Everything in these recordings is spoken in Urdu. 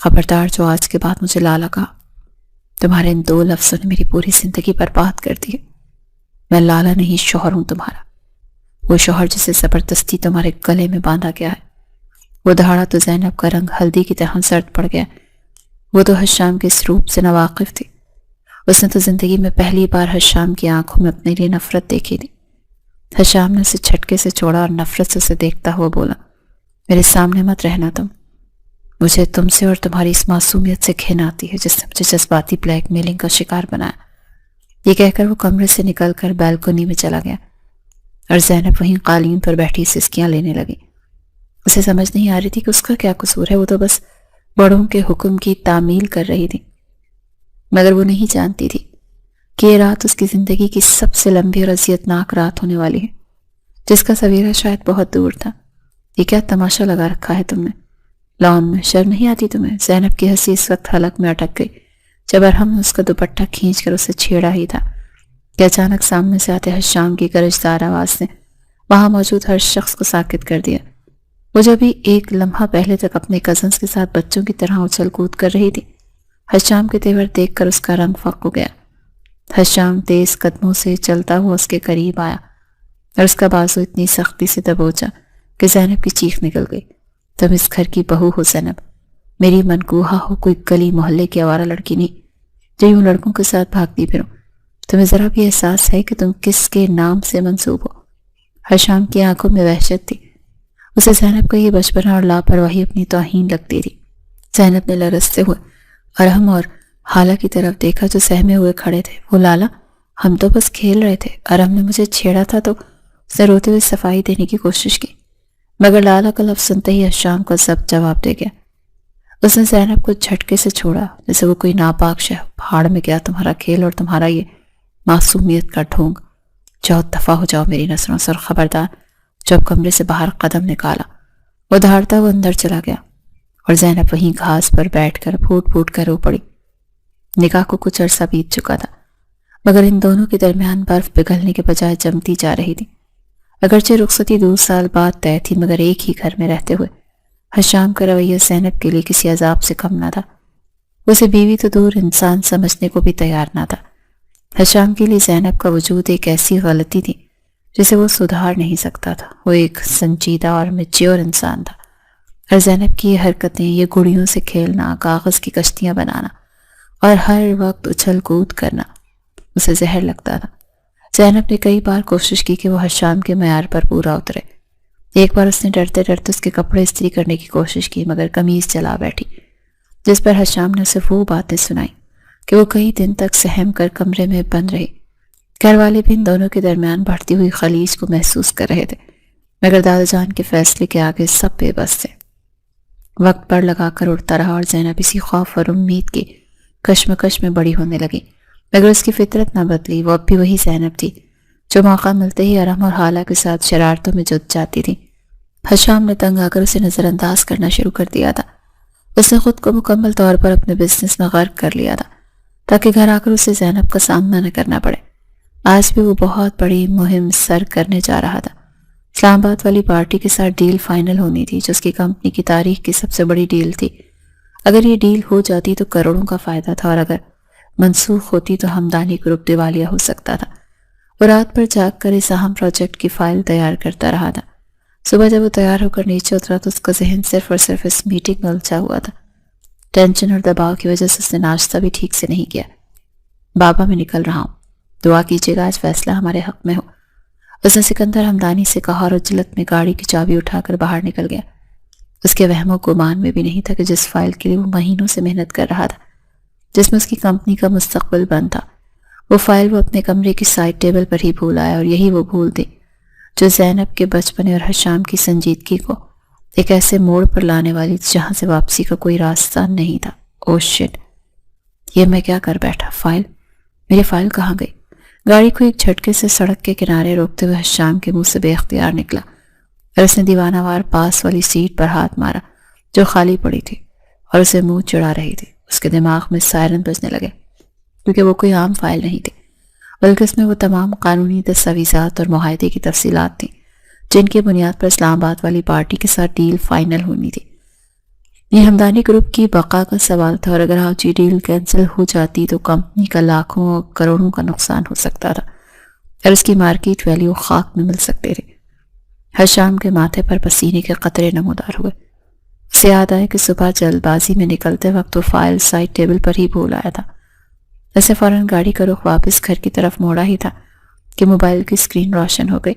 خبردار جو آج کے بعد مجھے لالا کہا، تمہارے ان 2 لفظوں نے میری پوری زندگی برباد کر دی۔ میں لالا نہیں، شوہر ہوں تمہارا، وہ شوہر جسے زبردستی تمہارے گلے میں باندھا گیا ہے۔ وہ دہاڑا تو زینب کا رنگ ہلدی کی طرح زرد پڑ گیا۔ وہ تو حشام کے اس روپ سے ناواقف تھی۔ اس نے تو زندگی میں پہلی بار حشام کی آنکھوں میں اپنے لیے نفرت دیکھی تھی۔ حشام نے اسے جھٹکے سے چھوڑا اور نفرت سے اسے دیکھتا ہوا بولا، میرے سامنے مت رہنا تم، مجھے تم سے اور تمہاری اس معصومیت سے گھن آتی ہے جس نے مجھے جذباتی بلیک میلنگ کا شکار بنایا۔ یہ کہہ کر وہ کمرے سے نکل کر بیلکونی میں چلا گیا اور زینب وہیں قالین پر بیٹھی سسکیاں لینے لگی۔ اسے سمجھ نہیں آ رہی تھی کہ اس کا کیا قصور ہے، وہ تو بس بڑوں کے حکم کی تعمیل کر رہی تھی، مگر وہ نہیں جانتی تھی کہ یہ رات اس کی زندگی کی سب سے لمبی اور اذیتناک رات ہونے والی ہے، جس کا سویرا شاید بہت دور تھا۔ یہ کیا تماشا لگا رکھا ہے تم نے لان میں؟ شرم نہیں آتی تمہیں؟ زینب کی ہنسی اس وقت حلق میں اٹک گئی جب ارحم نے اس کا دوپٹہ کھینچ کر اسے چھیڑا ہی تھا کہ اچانک سامنے سے آتے حشام کی گرجدار آواز نے وہاں موجود ہر شخص کو ساکت کر دیا۔ وہ جو بھی ایک لمحہ پہلے تک اپنے کزنز کے ساتھ بچوں کی طرح اچھل کود کر رہی تھی، حشام کے تیور دیکھ کر اس کا رنگ فق ہو گیا۔ حشام تیز قدموں سے چلتا ہوا اس کے قریب آیا اور اس کا بازو اتنی سختی سے دبوچا کہ زینب کی چیخ نکل گئی، تم اس گھر کی بہو ہو زینب، میری منکوہا ہو، کوئی گلی محلے کی آوارہ لڑکی نہیں جو یوں لڑکوں کے ساتھ بھاگتی پھروں۔ تمہیں ذرا بھی احساس ہے کہ تم کس کے نام سے منسوب ہو؟ حشام کی آنکھوں میں وحشت تھی۔ اسے زینب کا یہ بچپنا اور لاپرواہی اپنی توہین لگتی تھی۔ زینب نے لرزتے ہوئے ارحم اور حالہ کی طرف دیکھا جو سہمے ہوئے کھڑے تھے۔ وہ لالا، ہم تو بس کھیل رہے تھے، ارحم نے مجھے چھیڑا تھا تو اس نے روتے ہوئے صفائی دینے کی کوشش کی، مگر لالا کا لفظ سنتے ہی حشام کا ضبط جواب دے گیا۔ اس نے زینب کو جھٹکے سے چھوڑا جیسے وہ کوئی ناپاک شے۔ پہاڑ میں گیا تمہارا کھیل اور تمہارا یہ معصومیت کا ڈھونگ، جاؤ دفع ہو جاؤ میری نظروں سے، اور خبردار جب کمرے سے باہر قدم نکالا وہ دھاڑتا وہ اندر چلا گیا اور زینب وہیں گھاس پر بیٹھ کر پھوٹ پھوٹ کر رو پڑی۔ نکاح کو کچھ عرصہ بیت چکا تھا، مگر ان دونوں کے درمیان برف پگھلنے کے بجائے جمتی جا رہی تھی۔ اگرچہ رخصتی 2 سال بعد طے تھی، مگر ایک ہی گھر میں رہتے ہوئے حشام کا رویہ زینب کے لیے کسی عذاب سے کم نہ تھا۔ اسے بیوی تو دور انسان سمجھنے کو بھی تیار نہ تھا۔ حشام کے لیے زینب کا وجود ایک ایسی غلطی تھی جسے وہ سدھار نہیں سکتا تھا۔ وہ ایک سنجیدہ اور میچور انسان تھا، اور زینب کی یہ حرکتیں، یہ گڑیوں سے کھیلنا، کاغذ کی کشتیاں بنانا اور ہر وقت اچھل کود کرنا اسے زہر لگتا تھا۔ زینب نے کئی بار کوشش کی کہ وہ حشام کے معیار پر پورا اترے۔ ایک بار اس نے ڈرتے ڈرتے اس کے کپڑے استری کرنے کی کوشش کی، مگر قمیض جلا بیٹھی، جس پر حشام نے اسے وہ باتیں سنائی کہ وہ کئی دن تک سہم کر کمرے میں بند رہی۔ گھر والے بھی ان دونوں کے درمیان بڑھتی ہوئی خلیج کو محسوس کر رہے تھے، مگر دادا جان کے فیصلے کے آگے سب بے بس تھے۔ وقت پر لگا کر اڑتا رہا اور زینب اسی خوف اور امید کی کشمکش میں بڑی ہونے لگی، مگر اس کی فطرت نہ بدلی۔ وہ اب بھی وہی زینب تھی جو موقع ملتے ہی ارحم اور حالہ کے ساتھ شرارتوں میں جت جاتی تھی۔ حشام نے تنگ آ کر اسے نظر انداز کرنا شروع کر دیا تھا۔ اس نے خود کو مکمل طور پر اپنے بزنس میں غرق کر لیا تھا تاکہ گھر آ کر اسے زینب کا سامنا نہ کرنا پڑے۔ آج بھی وہ بہت بڑی مہم سر کرنے جا رہا تھا۔ اسلام آباد والی پارٹی کے ساتھ ڈیل فائنل ہونی تھی جو اس کی کمپنی کی تاریخ کی سب سے بڑی ڈیل تھی۔ اگر یہ ڈیل ہو جاتی تو کروڑوں کا فائدہ تھا، اور اگر منسوخ ہوتی تو ہمدانی گروپ دیوالیہ ہو سکتا تھا۔ وہ رات پر جاگ کر اس اہم پروجیکٹ کی فائل تیار کرتا رہا تھا۔ صبح جب وہ تیار ہو کر نیچے اترا تو اس کا ذہن صرف اور صرف اس میٹنگ میں الجھا ہوا تھا۔ ٹینشن اور دباؤ کی وجہ سے اس نے ناشتہ بھی ٹھیک سے نہیں کیا۔ بابا میں نکل رہا ہوں، دعا کیجیے گا آج فیصلہ ہمارے حق میں ہو، اس نے سکندر ہمدانی سے کہا اور عجلت میں گاڑی کی چابی اٹھا کر باہر نکل گیا۔ اس کے وہم و گمان میں بھی نہیں تھا کہ جس فائل کے لیے وہ مہینوں سے محنت کر رہا تھا، جس میں اس کی کمپنی کا مستقبل بند تھا، وہ فائل وہ اپنے کمرے کی سائڈ ٹیبل پر ہی بھول آیا، اور یہی وہ بھول تھی جو زینب کے بچپنے اور حشام کی سنجیدگی کو ایک ایسے موڑ پر لانے والی جہاں سے واپسی کا کوئی راستہ نہیں تھا۔ او شٹ، یہ میں کیا کر بیٹھا؟ فائل، میری فائل کہاں گئی؟ گاڑی کو ایک جھٹکے سے سڑک کے کنارے روکتے ہوئے حشام کے منہ سے بے اختیار نکلا، اور اس نے دیوانہ وار پاس والی سیٹ پر ہاتھ مارا جو خالی پڑی تھی اور اسے منہ چڑھا رہی تھی۔ اس کے دماغ میں سائرن بجنے لگے، کیونکہ وہ کوئی عام فائل نہیں تھی، بلکہ اس میں وہ تمام قانونی دستاویزات اور معاہدے کی تفصیلات تھیں جن کی بنیاد پر اسلام آباد والی پارٹی کے ساتھ ڈیل فائنل ہونی تھی۔ یہ ہمدانی گروپ کی بقا کا سوال تھا، اور اگر حاجی ڈیل کینسل ہو جاتی تو کمپنی کا لاکھوں اور کروڑوں کا نقصان ہو سکتا تھا، اور اس کی مارکیٹ ویلیو خاک میں مل سکتے تھے۔ حشام کے ماتھے پر پسینے کے قطرے نمودار ہوئے۔ اسے یاد آیا کہ صبح جلد بازی میں نکلتے وقت وہ فائل سائڈ ٹیبل پر ہی بھول آیا تھا۔ اسے فوراً گاڑی کا رخ واپس گھر کی طرف موڑا ہی تھا کہ موبائل کی اسکرین روشن ہو گئی۔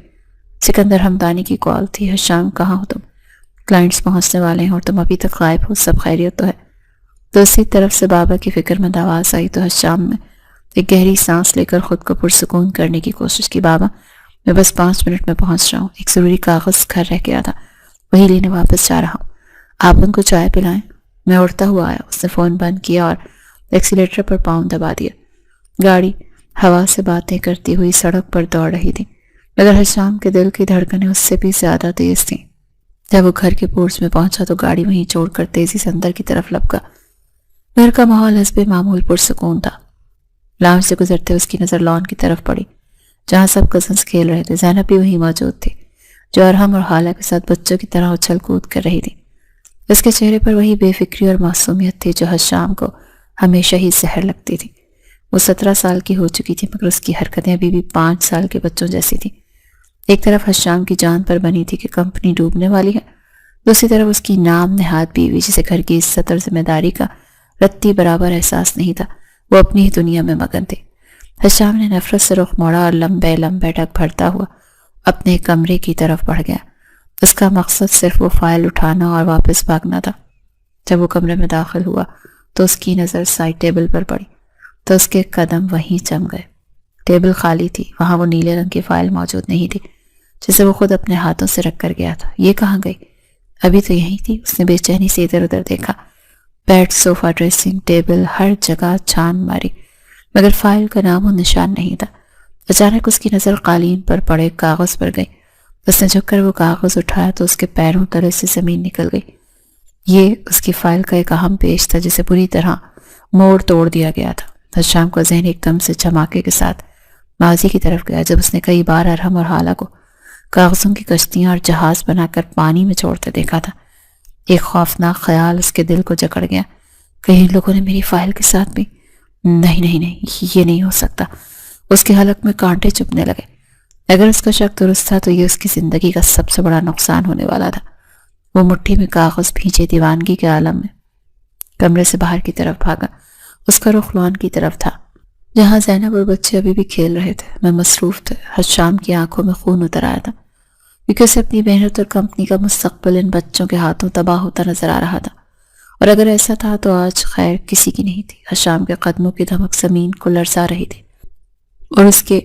سکندر حمدانی کی کال تھی۔ حشام، کہاں ہو تم؟ کلائنٹس پہنچنے والے ہیں اور تم ابھی تک غائب ہو، سب خیریت تو ہے؟ دوسری طرف سے بابا کی فکر مند آواز آئی تو حشام میں ایک گہری سانس لے کر خود کو پرسکون کرنے کی کوشش کی۔ بابا، میں بس 5 منٹ میں پہنچ رہا ہوں، ایک ضروری کاغذ گھر رہ گیا تھا، وہی لینے واپس جا رہا ہوں، آپ ان کو چائے پلائیں؟ میں اڑتا ہوا آیا۔ اس نے فون بند کیا اور ایکسیلیٹر پر پاؤں دبا دیا۔ گاڑی ہوا سے باتیں کرتی ہوئی سڑک پر دوڑ رہی تھی، مگر حشام کے دل کی دھڑکنیں اس سے بھی زیادہ تیز تھیں۔ جب وہ گھر کے پورچ میں پہنچا تو گاڑی وہیں چھوڑ کر تیزی سے اندر کی طرف لپکا۔ گھر کا ماحول حسب معمول پرسکون تھا۔ لاؤنج سے گزرتے اس کی نظر لان کی طرف پڑی، جہاں سب کزنس کھیل رہے تھے۔ زینب بھی وہیں موجود تھی، جو ارحم اور حالہ کے ساتھ بچوں کی طرح اچھل کود کر رہی تھی۔ اس کے چہرے پر وہی بے فکری اور معصومیت تھی جو حشام کو ہمیشہ ہی زہر لگتی تھی۔ وہ 17 سال کی ہو چکی تھی، مگر اس کی حرکتیں ابھی بھی 5 سال کے بچوں جیسی تھیں۔ ایک طرف حشام کی جان پر بنی تھی کہ کمپنی ڈوبنے والی ہے، دوسری طرف اس کی نام نہاد بیوی جسے گھر کی عزت اور ذمہ داری کا رتی برابر احساس نہیں تھا، وہ اپنی ہی دنیا میں مگن تھی۔ حشام نے نفرت سے رخ موڑا اور لمبے لمبے ڈگ بھرتا ہوا اپنے کمرے کی طرف بڑھ گیا۔ اس کا مقصد صرف وہ فائل اٹھانا اور واپس بھاگنا تھا۔ جب وہ کمرے میں داخل ہوا تو اس کی نظر سائڈ ٹیبل پر پڑی تو اس کے قدم وہیں جم گئے۔ ٹیبل خالی تھی، وہاں وہ نیلے رنگ کی فائل موجود نہیں تھی جسے وہ خود اپنے ہاتھوں سے رکھ کر گیا تھا۔ یہ کہاں گئی؟ ابھی تو یہیں تھی۔ اس نے بے چینی سے ادھر ادھر دیکھا، بیڈ، صوفہ، ڈریسنگ ٹیبل، ہر جگہ چھان ماری، مگر فائل کا نام و نشان نہیں تھا۔ اچانک اس کی نظر قالین پر پڑے کاغذ پر گئی۔ اس نے جھک کر وہ کاغذ اٹھایا تو اس کے پیروں تلے سے زمین نکل گئی۔ یہ اس کی فائل کا ایک اہم پیج تھا جسے پوری طرح موڑ توڑ دیا گیا تھا۔ حشام کا ذہن ایک دم سے دھماکے کے ساتھ ماضی کی طرف گیا، جب اس نے کئی بار ارحم اور حالہ کو کاغذوں کی کشتیاں اور جہاز بنا کر پانی میں چھوڑتے دیکھا تھا۔ ایک خوفناک خیال اس کے دل کو جکڑ گیا، کہیں ان لوگوں نے میری فائل کے ساتھ بھی؟ نہیں نہیں نہیں، یہ نہیں ہو سکتا۔ اس کے حلق میں کانٹے چبھنے لگے۔ اگر اس کا شک درست تھا تو یہ اس کی زندگی کا سب سے بڑا نقصان ہونے والا تھا۔ وہ مٹھی میں کاغذ بھینچے دیوانگی کے عالم میں کمرے سے باہر کی طرف بھاگا۔ اس کا رخ لان کی طرف تھا، جہاں زینب اور بچے ابھی بھی کھیل رہے تھے، میں مصروف تھے۔ حشام کی آنکھوں میں خون اتر آیا تھا، کیونکہ اسے اپنی محنت اور کمپنی کا مستقبل ان بچوں کے ہاتھوں تباہ ہوتا نظر آ رہا تھا، اور اگر ایسا تھا تو آج خیر کسی کی نہیں تھی۔ حشام کے قدموں کی دھمک زمین کو لرزا رہی تھی، اور اس کے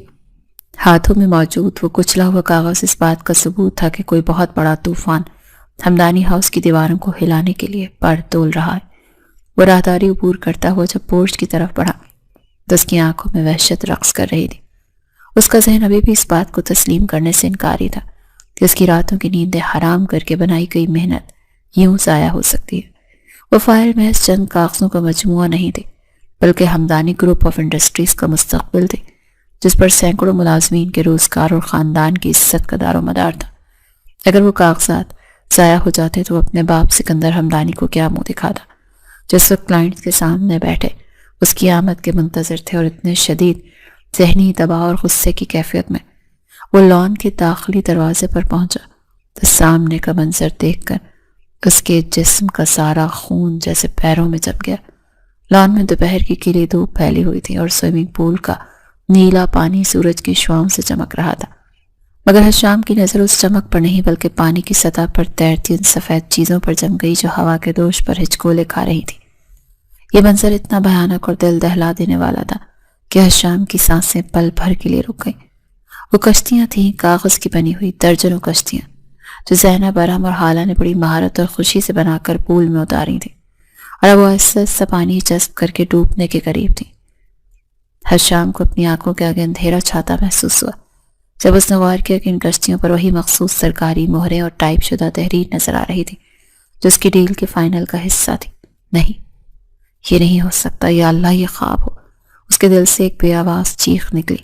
ہاتھوں میں موجود وہ کچلا ہوا کاغذ اس بات کا ثبوت تھا کہ کوئی بہت بڑا طوفان ہمدانی ہاؤس کی دیواروں کو ہلانے کے لیے پر تول رہا ہے۔ وہ راہداری عبور کرتا ہوا جب پورچ کی طرف بڑھا تو اس کی آنکھوں میں وحشت رقص کر رہی تھی۔ اس کا ذہن ابھی بھی اس بات کو تسلیم کرنے سے انکاری تھا کہ اس کی راتوں کی نیندیں حرام کر کے بنائی گئی محنت یوں ضائع ہو سکتی ہے۔ وہ فائل محض چند کاغذوں کا مجموعہ نہیں تھی، بلکہ ہمدانی گروپ آف انڈسٹریز کا مستقبل تھی، جس پر سینکڑوں ملازمین کے روزگار اور خاندان کی عزت کا دار و مدار تھا۔ اگر وہ کاغذات ضائع ہو جاتے تو اپنے باپ سکندر حمدانی کو کیا منہ دکھاتا، جس وقت کلائنٹس کے سامنے بیٹھے اس کی آمد کے منتظر تھے، اور اتنے شدید ذہنی دباؤ اور غصے کی کیفیت میں وہ لان کے داخلی دروازے پر پہنچا تو سامنے کا منظر دیکھ کر اس کے جسم کا سارا خون جیسے پیروں میں جم گیا۔ لان میں دوپہر کی کیلی دھوپ پھیلی ہوئی تھی اور سوئمنگ پول کا نیلا پانی سورج کی شعاؤں سے چمک رہا تھا، مگر حشام کی نظر اس چمک پر نہیں بلکہ پانی کی سطح پر تیرتی ان سفید چیزوں پر جم گئی جو ہوا کے دوش پر ہچکولے کھا رہی تھی۔ یہ منظر اتنا بھیانک اور دل دہلا دینے والا تھا کہ حشام کی سانسیں پل بھر کے لیے رک گئیں۔ وہ کشتیاں تھیں، کاغذ کی بنی ہوئی درجنوں کشتیاں، جو زینب، ارحم اور حالہ نے بڑی مہارت اور خوشی سے بنا کر پول میں اتاری تھیں، اور وہ آہستہ آہستہ پانی جذب کر کے ڈوبنے کے قریب تھیں۔ حشام کو اپنی آنکھوں کے آگے اندھیرا چھاتا محسوس ہوا جب اس نے غور کیا کہ ان کشتیوں پر وہی مخصوص سرکاری مہریں اور ٹائپ شدہ تحریر نظر آ رہی تھی جو اس کی ڈیل کے فائنل کا حصہ تھی۔ نہیں، یہ نہیں ہو سکتا، یا اللہ یہ خواب ہو۔ اس کے دل سے ایک بے آواز چیخ نکلی۔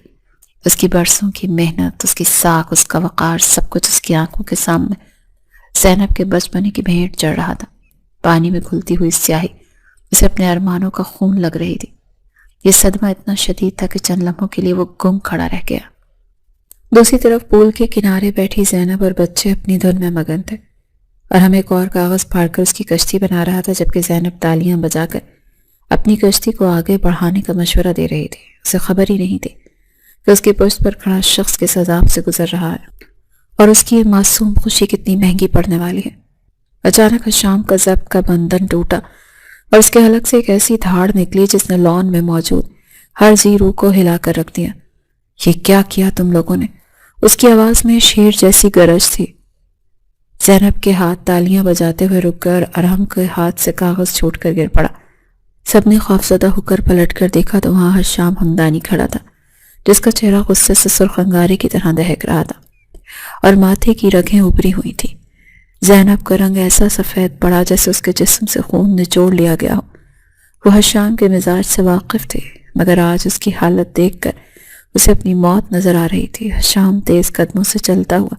اس کی برسوں کی محنت، اس کی ساکھ، اس کا وقار، سب کچھ اس کی آنکھوں کے سامنے زینب کے بچپنے کی بھینٹ چڑھ رہا تھا۔ پانی میں گھلتی ہوئی سیاہی اسے اپنے ارمانوں کا خون لگ رہی تھی۔ یہ صدمہ اتنا شدید تھا کہ چند لمحوں کے لیے وہ گم کھڑا رہ گیا۔ دوسری طرف پول کے کنارے بیٹھی زینب اور بچے اپنی دھن میں مگن تھے، اور ہم ایک اور کاغذ پھاڑ کر اس کی کشتی بنا رہا تھا، جبکہ زینب تالیاں بجا کر اپنی کشتی کو آگے بڑھانے کا مشورہ دے رہی تھی۔ اسے خبر ہی نہیں تھی کہ اس کی پشت پر کھڑا شخص کس عذاب سے گزر رہا ہے اور اس کی یہ معصوم خوشی کتنی مہنگی پڑنے والی ہے۔ اچانک حشام کا ضبط کا بندھن ٹوٹا اور اس کے حلق سے ایک ایسی دھاڑ نکلی جس نے لان میں موجود ہر جی روح کو ہلا کر رکھ دیا۔ یہ کیا کیا تم لوگوں نے؟ اس کی آواز میں شیر جیسی گرج تھی۔ زینب کے ہاتھ تالیاں بجاتے ہوئے رک گئے اور ارحم کے ہاتھ سے کاغذ چھوٹ کر گر پڑا۔ سب نے خوفزدہ ہو کر پلٹ کر دیکھا تو وہاں حشام ہمدانی کھڑا تھا، جس کا چہرہ غصے سے سرخ انگارے کی طرح دہک رہا تھا اور ماتھے کی رگیں ابری ہوئی تھیں۔ زینب کا رنگ ایسا سفید پڑا جیسے اس کے جسم سے خون نچوڑ لیا گیا ہو۔ وہ حشام کے مزاج سے واقف تھے، مگر آج اس کی حالت دیکھ کر اسے اپنی موت نظر آ رہی تھی۔ حشام تیز قدموں سے چلتا ہوا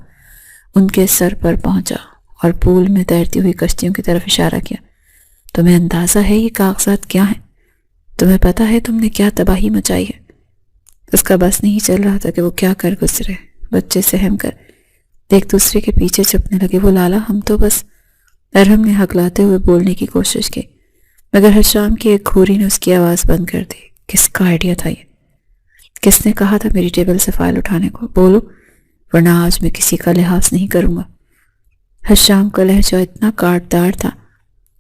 ان کے سر پر پہنچا اور پول میں تیرتی ہوئی کشتیوں کی طرف اشارہ کیا۔ تمہیں اندازہ ہے یہ کاغذات کیا ہیں؟ تمہیں پتا ہے تم نے کیا تباہی مچائی ہے؟ اس کا بس نہیں چل رہا تھا کہ وہ کیا کر گزرے۔ بچے سہم کر ایک دوسرے کے پیچھے چھپنے لگے۔ وہ لالا ہم تو بس، ارحم نے ہکلاتے ہوئے بولنے کی کوشش کی، مگر حشام کی ایک گھوری نے اس کی آواز بند کر دی۔ کس کا آئیڈیا تھا یہ؟ کس نے کہا تھا میری ٹیبل سے فائل اٹھانے کو؟ بولو، ورنہ آج میں کسی کا لحاظ نہیں کروں گا۔ حشام کا لہجہ اتنا کاٹدار تھا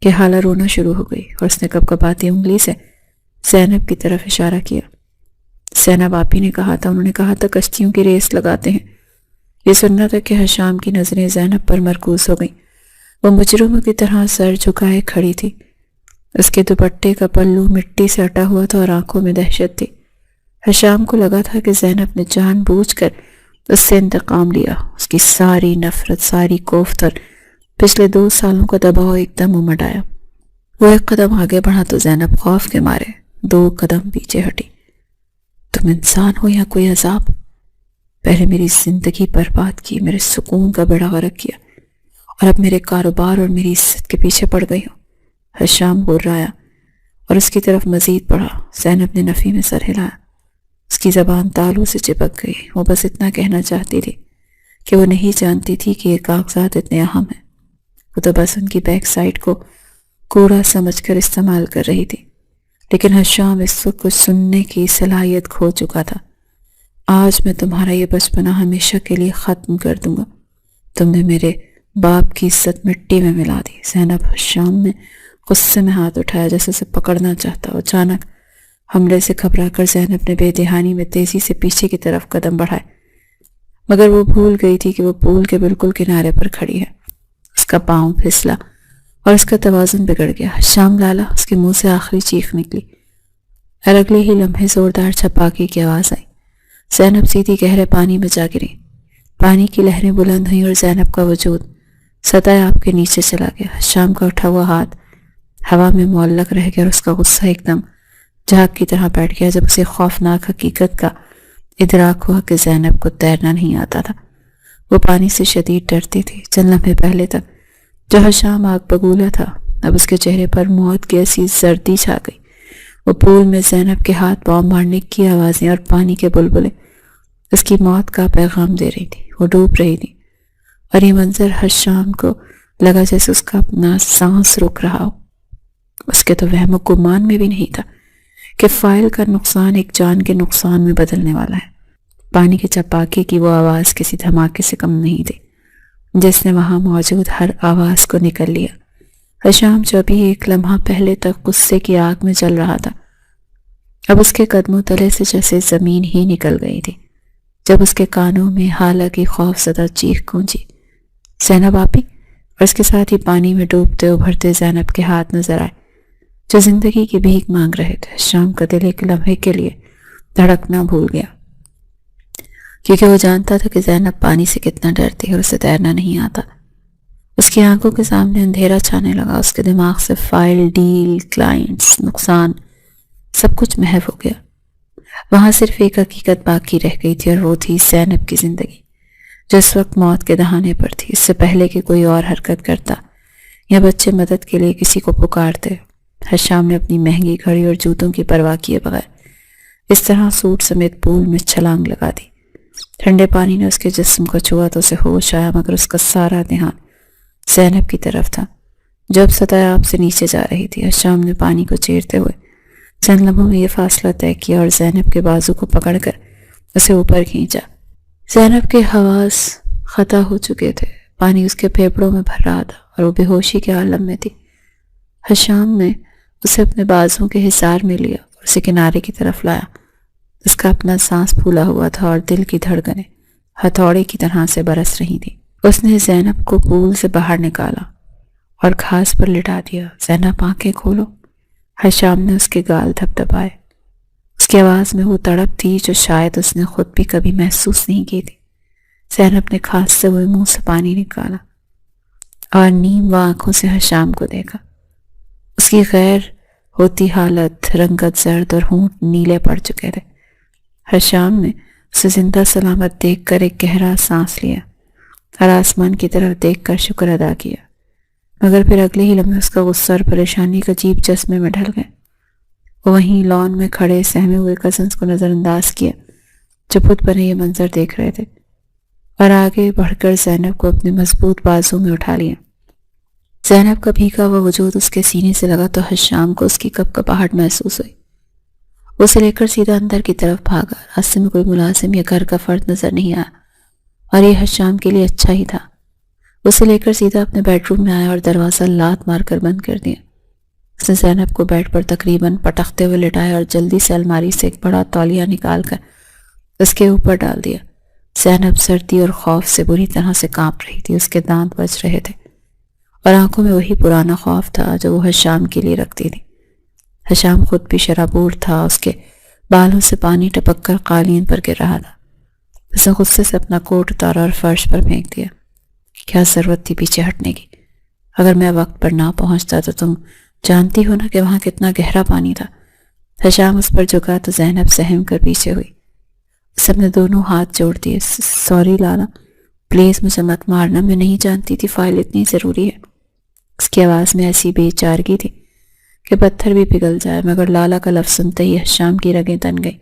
کہ حالہ رونا شروع ہو گئی اور اس نے کپکپاتی انگلی سے زینب کی طرف اشارہ کیا۔ زینب آپی نے کہا تھا، انہوں نے کہا تھا کشتیوں کی ریس لگاتے ہیں۔ یہ سننا تھا کہ حشام کی نظریں زینب پر مرکوز ہو گئیں۔ وہ مجرموں کی طرح سر جھکائے کھڑی تھی۔ اس کے دوپٹے کا پلو مٹی سے اٹا ہوا تھا اور آنکھوں میں دہشت تھی۔ حشام کو لگا تھا کہ زینب نے جان بوجھ کر اس سے انتقام لیا۔ اس کی ساری نفرت، ساری کوفت اور پچھلے 2 سالوں کا دباؤ ایک دم امڈ آیا۔ وہ ایک قدم آگے بڑھا تو زینب خوف کے مارے 2 قدم پیچھے ہٹی۔ تم انسان ہو یا کوئی عذاب؟ پہلے میری زندگی برباد کی، میرے سکون کا بیڑا غرق کیا، اور اب میرے کاروبار اور میری عزت کے پیچھے پڑ گئی ہو۔ حشام گھرایا اور اس کی طرف مزید بڑھا۔ زینب نے نفی میں سر ہلایا۔ اس کی زبان تالو سے چپک گئی۔ وہ بس اتنا کہنا چاہتی تھی کہ وہ نہیں جانتی تھی کہ یہ کاغذات اتنے اہم ہیں۔ وہ تو بس ان کی بیک سائڈ کو کوڑا سمجھ کر استعمال کر رہی تھی، لیکن حشام اس وقت کچھ سننے کی صلاحیت کھو چکا تھا۔ آج میں تمہارا یہ بچپنا ہمیشہ کے لیے ختم کر دوں گا۔ تم نے میرے باپ کی عزت مٹی میں ملا دی۔ زینب، حشام نے غصے میں ہاتھ اٹھایا جیسے اسے پکڑنا چاہتا۔ اچانک حملے سے گھبرا کر زینب نے بے دہانی میں تیزی سے پیچھے کی طرف قدم بڑھائے، مگر وہ بھول گئی تھی کہ وہ پول کے بالکل کنارے پر کھڑی ہے۔ اس کا پاؤں پھسلا اور اس کا توازن بگڑ گیا۔ حشام لالا، اس کے منہ سے آخری چیخ نکلی اور اگلے ہی لمحے زوردار چھپاکی کی آواز آئی۔ زینب سیدھی گہرے پانی میں جا گری۔ پانی کی لہریں بلند ہوئیں اور زینب کا وجود سطح آپ کے نیچے چلا گیا۔ حشام کا اٹھا ہوا ہاتھ ہوا میں معلق رہ گیا اور اس کا غصہ ایک دم جھاگ کی طرح بیٹھ گیا جب اسے خوفناک حقیقت کا ادراک ہوا کہ زینب کو تیرنا نہیں آتا تھا۔ وہ پانی سے شدید ڈرتی تھی۔ چند لمحے پہلے تک جو حشام آگ بگولا تھا، اب اس کے چہرے پر موت کی ایسی زردی چھا گئی۔ وہ پول میں زینب کے ہاتھ پاؤں مارنے کی آوازیں اور پانی کے بلبلے اس کی موت کا پیغام دے رہی تھی۔ وہ ڈوب رہی تھی اور یہ منظر حشام کو لگا جیسے اس کا اپنا سانس رک رہا ہو۔ اس کے تو وہم و گمان میں بھی نہیں تھا کہ فائل کا نقصان ایک جان کے نقصان میں بدلنے والا ہے۔ پانی کے چپاکے کی وہ آواز کسی دھماکے سے کم نہیں تھی جس نے وہاں موجود ہر آواز کو نکل لیا۔ حشام جو ابھی ایک لمحہ پہلے تک غصے کی آگ میں جل رہا تھا، اب اس کے قدموں تلے سے جیسے زمین ہی نکل گئی تھی جب اس کے کانوں میں حالہ کی خوف زدہ چیخ گونجی، زینب آپی! اور اس کے ساتھ ہی پانی میں ڈوبتے ابھرتے زینب کے ہاتھ نظر آئے جو زندگی کی بھیک مانگ رہے تھے۔ حشام کا دل ایک لمحے کے لیے دھڑکنا بھول گیا، کیونکہ وہ جانتا تھا کہ زینب پانی سے کتنا ڈرتی ہے اور اسے تیرنا نہیں آتا۔ اس کی آنکھوں کے سامنے اندھیرا چھانے لگا۔ اس کے دماغ سے فائل، ڈیل، کلائنٹس، نقصان سب کچھ محو ہو گیا۔ وہاں صرف ایک حقیقت باقی رہ گئی تھی اور وہ تھی زینب کی زندگی جو اس وقت موت کے دہانے پر تھی۔ اس سے پہلے کہ کوئی اور حرکت کرتا یا بچے مدد کے لیے کسی کو پکارتے۔ حشام نے اپنی مہنگی گھڑی اور جوتوں کی پرواہ کیے بغیر اس طرح سوٹ سمیت پول میں چھلانگ لگا دی۔ ٹھنڈے پانی نے اس کے جسم کو چھوا تو اسے ہوش آیا، مگر اس کا سارا دھیان زینب کی طرف تھا جو اب سطح آب سے نیچے جا رہی تھی۔ حشام نے پانی کو چیرتے ہوئے چند لمحوں میں یہ فاصلہ طے کیا اور زینب کے بازو کو پکڑ کر اسے اوپر کھینچا۔ زینب کے حواس خطا ہو چکے تھے، پانی اس کے پھیپھڑوں میں بھر رہا تھا اور وہ بے ہوشی کے عالم میں تھی۔ حشام نے اسے اپنے بازوں کے حصار میں لیا اور اسے کنارے کی طرف لایا۔ اس کا اپنا سانس پھولا ہوا تھا اور دل کی دھڑکنیں ہتھوڑے کی طرح سے برس رہی تھی۔ اس نے زینب کو پول سے باہر نکالا اور گھاس پر لٹا دیا۔ زینب آنکھیں کھولو۔ حشام نے اس کے گال دھپدھپائے۔ اس کی آواز میں وہ تڑپ تھی جو شاید اس نے خود بھی کبھی محسوس نہیں کی تھی۔ زینب نے کھانستے ہوئے منہ سے پانی نکالا اور نیم آنکھوں سے حشام کو دیکھا۔ اس کی غیر ہوتی حالت، رنگت زرد اور ہونٹ نیلے پڑ چکے تھے۔ حشام نے اسے زندہ سلامت دیکھ کر ایک گہرا سانس لیا اور آسمان کی طرف دیکھ کر شکر ادا کیا، مگر پھر اگلے ہی لمحے اس کا غصہ اور پریشانی کا عجیب چشمے میں ڈھل گئے۔ وہ وہیں لان میں کھڑے سہمے ہوئے کزنز کو نظر انداز کیا جو بت بنے یہ منظر دیکھ رہے تھے، اور آگے بڑھ کر زینب کو اپنے مضبوط بازو میں اٹھا لیا۔ زینب کا بھیگا ہوا وجود اس کے سینے سے لگا تو حشام کو اس کی کپکپاہٹ محسوس ہوئی۔ وہ اسے لے کر سیدھا اندر کی طرف بھاگا۔ راستے میں کوئی ملازم یا گھر کا فرد نظر نہیں آیا اور یہ حشام کے لیے اچھا ہی تھا۔ اسے لے کر سیدھا اپنے بیڈ روم میں آیا اور دروازہ لات مار کر بند کر دیا۔ اس نے زینب کو بیڈ پر تقریباً پٹختے ہوئے لٹایا اور جلدی سے الماری سے ایک بڑا تولیہ نکال کر اس کے اوپر ڈال دیا۔ زینب سردی اور خوف سے بری طرح سے کانپ رہی تھی۔ اس کے دانت بج رہے تھے اور آنکھوں میں وہی پرانا خوف تھا جو وہ حشام کے لیے رکھتی تھی۔ حشام خود بھی شرابور تھا، اس کے بالوں سے پانی ٹپک کر قالین پر گر رہا تھا۔ اس نے غصے سے اپنا کوٹ اتارا اور فرش پر پھینک دیا۔ کیا ضرورت تھی پیچھے ہٹنے کی؟ اگر میں وقت پر نہ پہنچتا تو تم جانتی ہو نا کہ وہاں کتنا گہرا پانی تھا۔ حشام اس پر جھکا تو زینب سہم کر پیچھے ہوئی۔ سب نے دونوں ہاتھ جوڑ دیے۔ سوری لالا، پلیز مجھے مت مارنا، میں نہیں جانتی تھی فائل اتنی ضروری ہے۔ اس کی آواز میں ایسی بے چارگی تھی کہ پتھر بھی پگھل جائے، مگر لالا کا لفظ سنتے ہی حشام کی رگیں تن گئی۔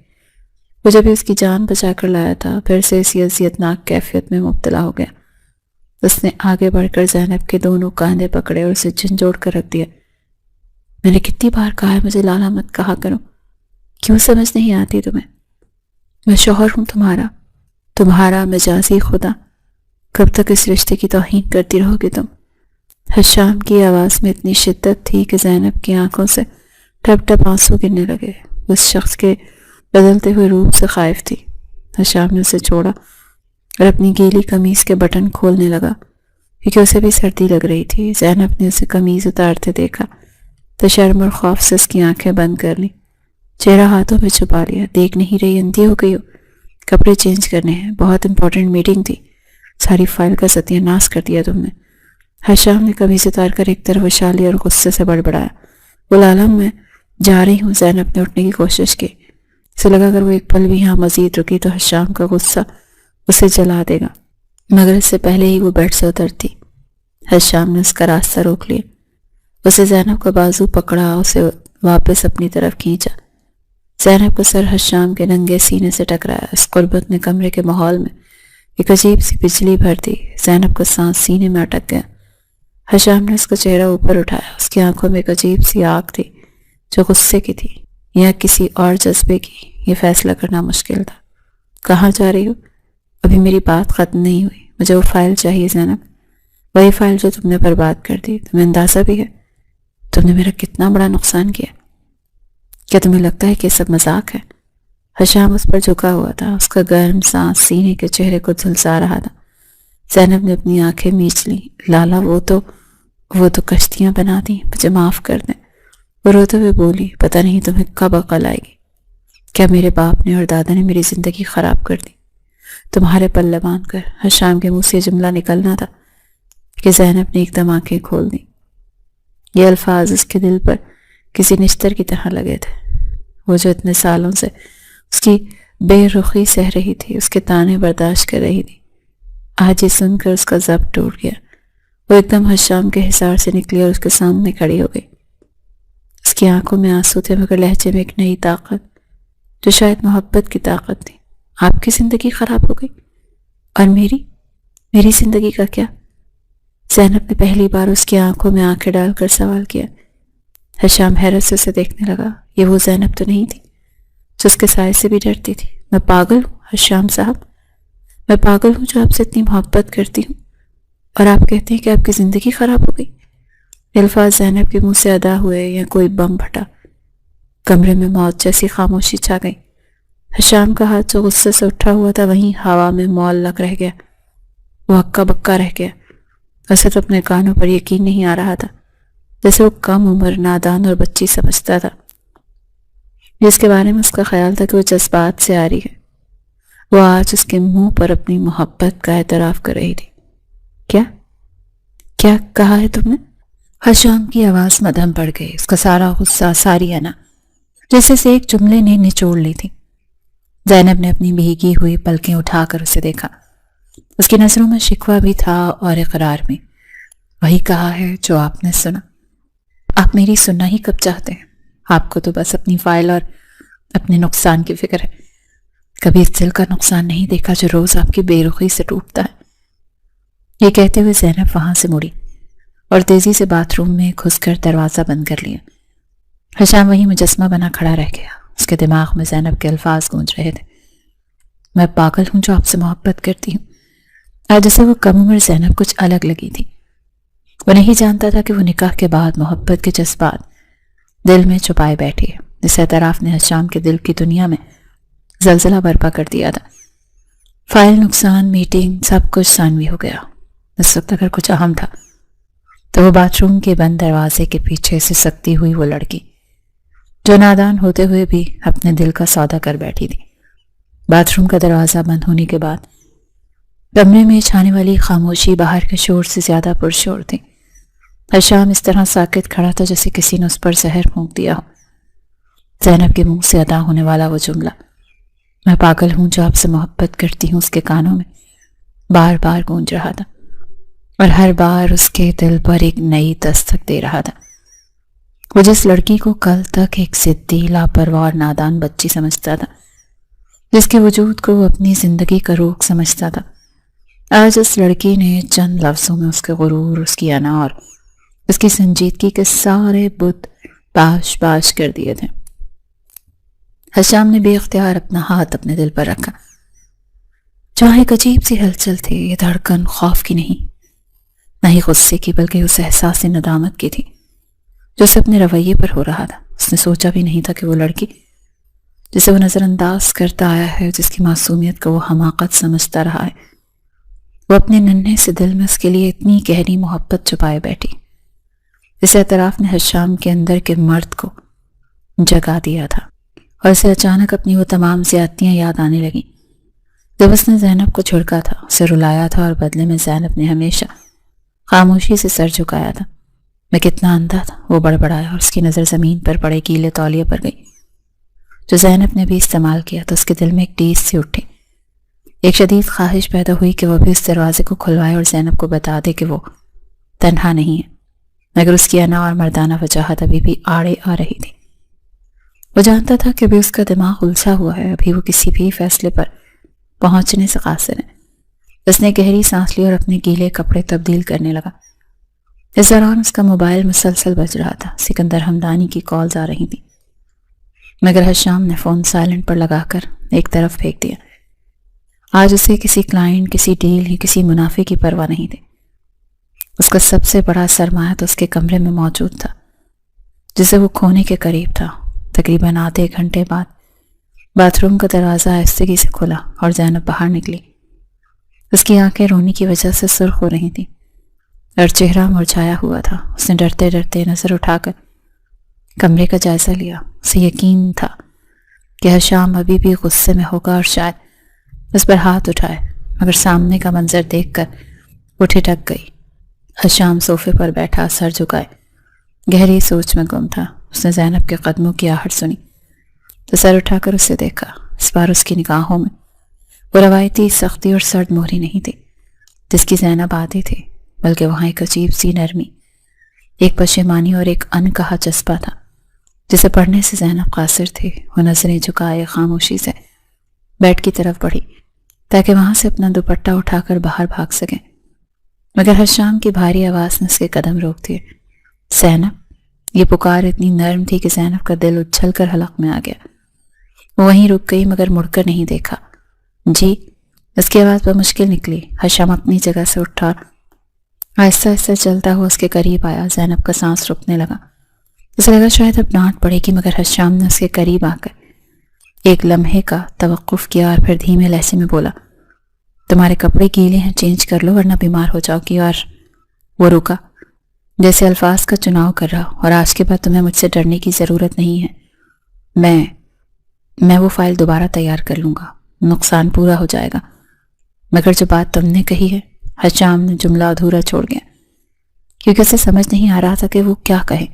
وہ جب اس کی جان بچا کر لایا تھا پھر سے اسی اذیتناک کیفیت میں مبتلا ہو گیا۔ اس نے آگے بڑھ کر زینب کے دونوں کاندھے پکڑے اور اسے جھنجھوڑ کر رکھ دیا۔ میں نے کتنی بار کہا ہے مجھے لالا مت کہا کرو، کیوں سمجھ نہیں آتی تمہیں؟ میں شوہر ہوں تمہارا مجازی خدا، کب تک اس رشتے کی توہین کرتی رہو گی تم؟ حشام کی آواز میں اتنی شدت تھی کہ زینب کی آنکھوں سے ٹپ ٹپ آنسو گرنے لگے۔ اس شخص کے بدلتے ہوئے روپ سے خائف تھی۔ حشام نے اسے چھوڑا اور اپنی گیلی قمیض کے بٹن کھولنے لگا کیونکہ اسے بھی سردی لگ رہی تھی۔ زینب نے اسے قمیض اتارتے دیکھا تو شرم اور خوف سے اس کی آنکھیں بند کر لیں، چہرہ ہاتھوں میں چھپا لیا۔ دیکھ نہیں رہی اندھی ہو گئی ہو؟ کپڑے چینج کرنے ہیں، بہت امپورٹنٹ میٹنگ تھی، ساری فائل کا ستیہ ناش کر دیا تم نے۔ حشام نے قمیض اتار کر ایک طرف اچھالی اور غصے سے بڑبڑایا۔ وہ لالا میں جا رہی ہوں۔ زینب نے اٹھنے کی کوشش کی۔ اسے لگا اگر وہ ایک پل بھی یہاں مزید رکی تو حشام کا غصہ اسے جلا دے گا، مگر اس سے پہلے ہی وہ بیڈ سے اترتی۔ حشام نے اس کا راستہ روک لیا۔ اسے زینب کا بازو پکڑا، اسے واپس اپنی طرف کھینچا۔ زینب کا سر حشام کے ننگے سینے سے ٹکرایا۔ اس قربت نے کمرے کے ماحول میں ایک عجیب سی بجلی بھر دی۔ زینب کا سانس سینے میں اٹک گیا۔ حشام نے اس کا چہرہ اوپر اٹھایا۔ اس کی آنکھوں میں ایک عجیب سی آگ تھی جو غصے کی تھی یا کسی اور جذبے کی، یہ فیصلہ کرنا مشکل تھا۔ کہاں جا رہی ہو؟ ابھی میری بات ختم نہیں ہوئی۔ مجھے وہ فائل چاہیے زینب، وہی فائل جو تم نے برباد کر دی۔ تمہیں اندازہ بھی ہے تم نے میرا کتنا بڑا نقصان کیا؟ کیا تمہیں لگتا ہے کہ یہ سب مذاق ہے؟ حشام اس پر جھکا ہوا تھا، اس کا گرم سانس سینے کے چہرے کو جھلسا رہا تھا۔ زینب نے اپنی آنکھیں میچ لیں۔ لالا وہ تو کشتیاں بنا دیں، مجھے معاف کر دیں۔ وہ روتے ہوئے بولی، پتہ نہیں تمہیں کب عقل آئے گی۔ کیا میرے باپ نے اور دادا نے میری زندگی خراب کر دی تمہارے پلے باندھ کر؟ حشام کے منہ سے جملہ نکلنا تھا کہ زینب نے ایک دم آنکھیں کھول دیں۔ یہ الفاظ اس کے دل پر کسی نشتر کی طرح لگے تھے۔ وہ جو اتنے سالوں سے اس کی بے رخی سہ رہی تھی، اس کے طعنے برداشت کر رہی تھی، آج یہ سن کر اس کا ضبط ٹوٹ گیا۔ وہ ایک دم حشام کے حصار سے نکلی اور اس کے سامنے کھڑی ہو گئی۔ اس کی آنکھوں میں آنسو تھے مگر لہجے میں ایک نئی طاقت جو شاید محبت کی طاقت تھی۔ آپ کی زندگی خراب ہو گئی؟ اور میری زندگی کا کیا؟ زینب نے پہلی بار اس کی آنکھوں میں آنکھیں ڈال کر سوال کیا۔ حشام حیرت سے اسے دیکھنے لگا۔ یہ وہ زینب تو نہیں تھی جو اس کے سائے سے بھی ڈرتی تھی۔ میں پاگل ہوں حشام صاحب، میں پاگل ہوں جو آپ سے اتنی محبت کرتی ہوں، اور آپ کہتے ہیں کہ آپ کی زندگی خراب ہو گئی۔ الفاظ زینب کے منہ سے ادا ہوئے یا کوئی بم پھٹا۔ کمرے میں موت جیسی خاموشی چھا گئی۔ حشام کا ہاتھ جو غصے سے اٹھا ہوا تھا وہیں ہوا میں معلق رہ گیا۔ وہ ہکا بکا رہ گیا۔ اسد اپنے کانوں پر یقین نہیں آ رہا تھا، جیسے وہ کم عمر، نادان اور بچی سمجھتا تھا، جس کے بارے میں اس کا خیال تھا کہ وہ جذبات سے آ رہی ہے۔ وہ آج اس کے منہ پر اپنی محبت کا اعتراف کر رہی تھی۔ کیا کہا ہے تم نے؟ حشام کی آواز مدھم پڑ گئی۔ اس کا سارا غصہ، ساری انا جیسے سے ایک جملے نے نچوڑ لی تھی۔ زینب نے اپنی بھیگی ہوئی پلکیں اٹھا کر اسے دیکھا۔ اس کی نظروں میں شکوہ بھی تھا اور اقرار بھی۔ وہی کہا ہے جو آپ نے سنا۔ آپ میری سننا ہی کب چاہتے ہیں؟ آپ کو تو بس اپنی فائل اور اپنے نقصان کی فکر ہے۔ کبھی اس دل کا نقصان نہیں دیکھا جو روز آپ کی بے رخی سے ٹوٹتا ہے۔ یہ کہتے ہوئے زینب وہاں سے مڑی اور تیزی سے باتھ روم میں گھس کر دروازہ بند کر لیا۔ حشام وہیں مجسمہ بنا کھڑا رہ گیا۔ اس کے دماغ میں زینب کے الفاظ گونج رہے تھے۔ میں پاگل ہوں جو آپ سے محبت کرتی ہوں۔ آج اسے وہ کم عمر زینب کچھ الگ لگی تھی۔ وہ نہیں جانتا تھا کہ وہ نکاح کے بعد محبت کے جذبات دل میں چھپائے بیٹھی ہے۔ اس اعتراف نے حشام کے دل کی دنیا میں زلزلہ برپا کر دیا تھا۔ فائل، نقصان، میٹنگ، سب کچھ ثانوی ہو گیا۔ اس وقت اگر کچھ اہم تھا تو وہ باتھ روم کے بند دروازے کے پیچھے سے سکتی ہوئی وہ لڑکی جو نادان ہوتے ہوئے بھی اپنے دل کا سودا کر بیٹھی تھی۔ باتھ روم کا دروازہ بند ہونے کے بعد کمرے میں چھانے والی خاموشی باہر کے شور سے زیادہ پرشور تھی۔ حشام اس طرح ساکت کھڑا تھا جیسے کسی نے اس پر زہر پھونک دیا ہو۔ زینب کے منہ سے ادا ہونے والا وہ جملہ، میں پاگل ہوں جو آپ سے محبت کرتی ہوں، اس کے کانوں میں بار بار گونج رہا تھا، اور ہر بار اس کے دل پر ایک نئی دستک دے رہا تھا۔ وہ جس لڑکی کو کل تک ایک ضدی، لاپرواہ اور نادان بچی سمجھتا تھا، جس کے وجود کو وہ اپنی زندگی کا روگ سمجھتا تھا، آج اس لڑکی نے چند لفظوں میں اس کے غرور، اس کی انا اور اس کی سنجیدگی کے سارے بت پاش پاش کر دیے تھے۔ حشام نے بے اختیار اپنا ہاتھ اپنے دل پر رکھا۔ جہاں ایک عجیب سی ہلچل تھی، یہ دھڑکن خوف کی نہیں، نہ ہی غصے کی، بلکہ اس احساس ندامت کی تھی جو اسے اپنے رویے پر ہو رہا تھا۔ اس نے سوچا بھی نہیں تھا کہ وہ لڑکی جسے وہ نظر انداز کرتا آیا ہے، جس کی معصومیت کو وہ حماقت سمجھتا رہا ہے، وہ اپنے ننھے سے دل میں اس کے لیے اتنی گہری محبت چھپائے بیٹھی۔ اس اعتراف نے حشام کے اندر کے مرد کو جگا دیا تھا، اور اسے اچانک اپنی وہ تمام زیادتیاں یاد آنے لگیں جب اس نے زینب کو جھڑکا تھا، اسے رلایا تھا، اور بدلے میں زینب نے ہمیشہ خاموشی سے سر جھکایا تھا۔ میں کتنا اندھا تھا، وہ بڑبڑایا، اور اس کی نظر زمین پر پڑے گیلے تولیے پر گئی جو زینب نے بھی استعمال کیا، تو اس کے دل میں ایک ٹیس سی اٹھی۔ ایک شدید خواہش پیدا ہوئی کہ وہ بھی اس دروازے کو کھلوائے اور زینب کو بتا دے کہ وہ تنہا نہیں ہے، مگر اس کی انا اور مردانہ وجاہت ابھی بھی آڑے آ رہی تھی۔ وہ جانتا تھا کہ ابھی اس کا دماغ الجھا ہوا ہے، ابھی وہ کسی بھی فیصلے پر پہنچنے سے قاصر ہے۔ اس نے گہری سانس لی اور اپنے گیلے کپڑے تبدیل کرنے لگا۔ اس دوران اس کا موبائل مسلسل بج رہا تھا، سکندر ہمدانی کی کالز آ رہی تھیں، مگر حشام نے فون سائلنٹ پر لگا کر ایک طرف پھینک دیا۔ آج اسے کسی کلائنٹ، کسی ڈیل یا کسی منافع کی پرواہ نہیں تھی۔ اس کا سب سے بڑا سرمایہ تو اس کے کمرے میں موجود تھا، جسے وہ کھونے کے قریب تھا۔ تقریباً آدھے گھنٹے بعد باتھ روم کا دروازہ آہستگی سے کھلا اور زینب باہر نکلی۔ اس کی آنکھیں رونے کی وجہ سے سرخ ہو رہی تھیں اور چہرہ مرجھایا ہوا تھا۔ اس نے ڈرتے ڈرتے نظر اٹھا کر کمرے کا جائزہ لیا۔ اسے یقین تھا کہ حشام ابھی بھی غصے میں ہوگا اور شاید اس پر ہاتھ اٹھائے، مگر سامنے کا منظر دیکھ کر وہ ٹھٹک گئی۔ حشام صوفے پر بیٹھا، سر جھکائے، گہری سوچ میں گم تھا۔ اس نے زینب کے قدموں کی آہٹ سنی تو سر اٹھا کر اسے دیکھا۔ اس بار اس کی نگاہوں میں وہ روایتی سختی اور سرد مہری نہیں تھی جس کی زینب عادی تھی۔ بلکہ وہاں ایک عجیب سی نرمی، ایک پشیمانی اور ایک انکہا جذبہ تھا جسے پڑھنے سے زینب قاصر تھی۔ وہ نظریں جھکائے خاموشی سے بیڈ کی طرف بڑھی تاکہ وہاں سے اپنا دوپٹہ اٹھا کر باہر بھاگ سکیں، مگر حشام کی بھاری آواز نے اس کے قدم روک دیے۔ زینب! یہ پکار اتنی نرم تھی کہ زینب کا دل اچھل کر حلق میں آ گیا۔ وہ وہیں رک گئی مگر مڑ کر نہیں دیکھا۔ جی؟ اس کی آواز بمشکل نکلی۔ حشام اپنی جگہ سے اٹھا اور آہستہ آہستہ چلتا ہوا اس کے قریب آیا۔ زینب کا سانس رکنے لگا، اسے لگا شاید اب ڈانٹ پڑے گی، مگر حشام نے اس کے قریب آ کر ایک لمحے کا توقف کیا اور پھر دھیمے لہجے میں بولا، تمہارے کپڑے گیلے ہیں، چینج کر لو ورنہ بیمار ہو جاؤ گی۔ اور وہ رکا، جیسے الفاظ کا چناؤ کر رہا، اور آج کے بعد تمہیں مجھ سے ڈرنے کی ضرورت نہیں ہے۔ میں وہ فائل دوبارہ تیار کر لوں گا، نقصان پورا ہو جائے گا، مگر جو بات تم نے کہی ہے۔ حشام نے جملہ ادھورا چھوڑ گیا کیونکہ اسے سمجھ نہیں آ رہا تھا کہ وہ کیا کہے۔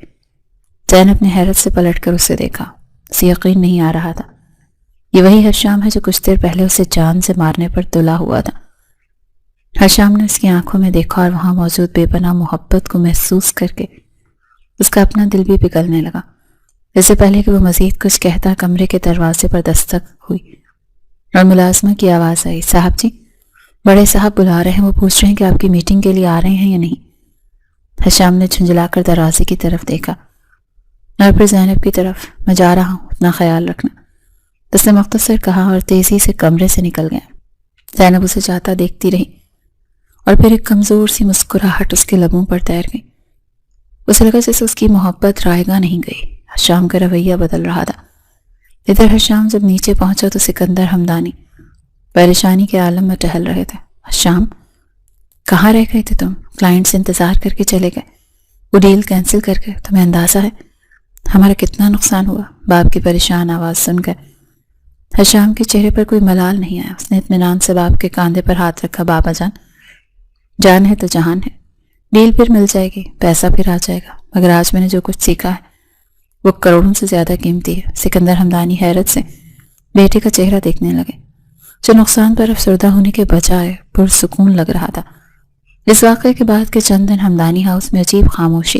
زینب نے حیرت سے پلٹ کر اسے دیکھا، اسے یقین نہیں آ رہا تھا یہ وہی حشام ہے جو کچھ دیر پہلے اسے جان سے مارنے پر تلا ہوا تھا۔ حشام نے اس کی آنکھوں میں دیکھا اور وہاں موجود بے پناہ محبت کو محسوس کر کے اس کا اپنا دل بھی پگھلنے لگا۔ اس سے پہلے کہ وہ مزید کچھ کہتا، کمرے کے دروازے پر دستک ہوئی اور ملازمہ کی آواز آئی، صاحب جی، بڑے صاحب بلا رہے ہیں، وہ پوچھ رہے ہیں کہ آپ کی میٹنگ کے لیے آ رہے ہیں یا نہیں۔ حشام نے جھنجھلا کر دروازے کی طرف دیکھا اور پھر زینب کی طرف۔ میں جا رہا ہوں، اپنا خیال رکھنا، اس نے مختصر کہا اور تیزی سے کمرے سے نکل گیا۔ زینب اسے جاتا دیکھتی رہی اور پھر ایک کمزور سی مسکراہٹ اس کے لبوں پر تیر گئی۔ اسے لگا جیسے اس کی محبت رائے گاہ نہیں گئی، حشام کا رویہ بدل رہا تھا۔ ادھر حشام جب نیچے پہنچا تو سکندر حمدانی پریشانی کے عالم میں ٹہل رہے تھے۔ حشام، کہاں رہ گئے تھے تم؟ کلائنٹ سے انتظار کر کے چلے گئے، وہ ڈیل کینسل کر کے، تمہیں اندازہ ہے ہمارا کتنا نقصان ہوا؟ باپ کی پریشان آواز سن کر حشام کے چہرے پر کوئی ملال نہیں آیا۔ اس نے اطمینان سے باپ کے کاندھے پر ہاتھ رکھا۔ بابا جان، جان ہے تو جہان ہے، ڈیل پھر مل جائے گی، پیسہ پھر آ جائے گا، مگر آج میں نے جو کچھ سیکھا ہے وہ کروڑوں سے زیادہ قیمتی ہے۔ سکندر حمدانی حیرت سے بیٹے کا چہرہ دیکھنے لگے جو نقصان پر افسردہ ہونے کے بجائے پرسکون لگ رہا تھا۔ اس واقعے کے بعد کے چند دن حمدانی ہاؤس میں عجیب خاموشی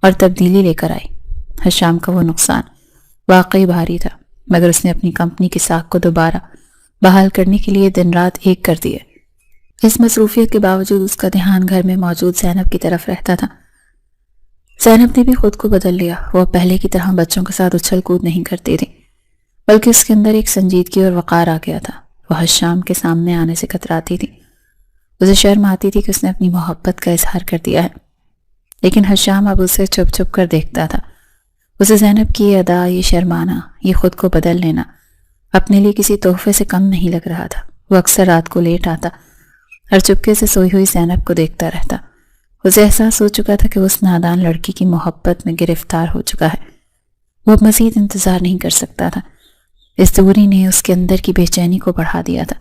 اور تبدیلی لے کر آئی۔ حشام کا وہ نقصان واقعی بھاری تھا، مگر اس نے اپنی کمپنی کی ساکھ کو دوبارہ بحال کرنے کے لیے دن رات ایک کر دیے۔ اس مصروفیت کے باوجود اس کا دھیان گھر میں موجود زینب کی طرف رہتا تھا۔ زینب نے بھی خود کو بدل لیا، وہ اب پہلے کی طرح بچوں کے ساتھ اچھل کود نہیں کرتی تھی، بلکہ اس کے اندر ایک سنجیدگی اور وقار آ گیا تھا۔ وہ حشام کے سامنے آنے سے کتراتی تھی، اسے شرم آتی تھی کہ اس نے اپنی محبت کا اظہار کر دیا ہے، لیکن حشام اب اسے چھپ چھپ کر دیکھتا تھا۔ اسے زینب کی یہ ادا، یہ شرمانا، یہ خود کو بدل لینا اپنے لیے کسی تحفے سے کم نہیں لگ رہا تھا۔ وہ اکثر رات کو لیٹ آتا اور چپکے سے سوئی ہوئی زینب کو دیکھتا رہتا۔ اسے احساس ہو چکا تھا کہ وہ اس نادان لڑکی کی محبت میں گرفتار ہو چکا ہے۔ وہ اب مزید انتظار نہیں کر سکتا تھا، اس دوری نے اس کے اندر کی بے چینی کو بڑھا دیا تھا۔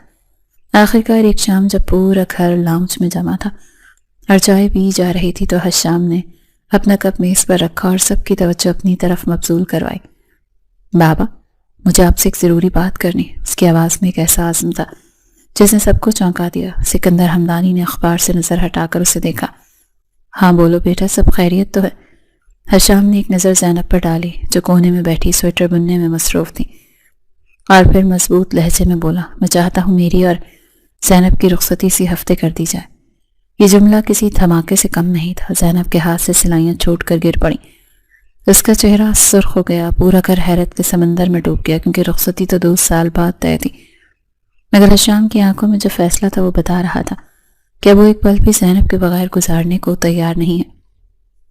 آخرکار ایک شام جب پورا گھر لاؤنج میں جمع تھا اور چائے پی جا رہی تھی تو حشام نے اپنا کپ میز پر رکھا اور سب کی توجہ اپنی طرف مبذول کروائی۔ بابا، مجھے آپ سے ایک ضروری بات کرنی۔ اس کی آواز میں ایک ایسا عزم تھا جس نے سب کو چونکا دیا۔ سکندر حمدانی نے اخبار سے نظر ہٹا کر اسے دیکھا۔ ہاں بولو بیٹا، سب خیریت تو ہے؟ حشام نے ایک نظر زینب پر ڈالی جو کونے میں بیٹھی سویٹر بننے میں مصروف تھی، اور پھر مضبوط لہجے میں بولا، میں چاہتا ہوں میری اور زینب کی رخصتی اسی ہفتے کر دی جائے۔ یہ جملہ کسی دھماکے سے کم نہیں تھا۔ زینب کے ہاتھ سے سلائیاں چھوٹ کر گر پڑیں، اس کا چہرہ سرخ ہو گیا، پورا گھر حیرت کے سمندر میں ڈوب گیا، کیونکہ رخصتی تو 2 سال بعد طے تھی۔ مگر حشام کی آنکھوں میں جو فیصلہ تھا وہ بتا رہا تھا کہ وہ ایک پل بھی زینب کے بغیر گزارنے کو تیار نہیں ہے۔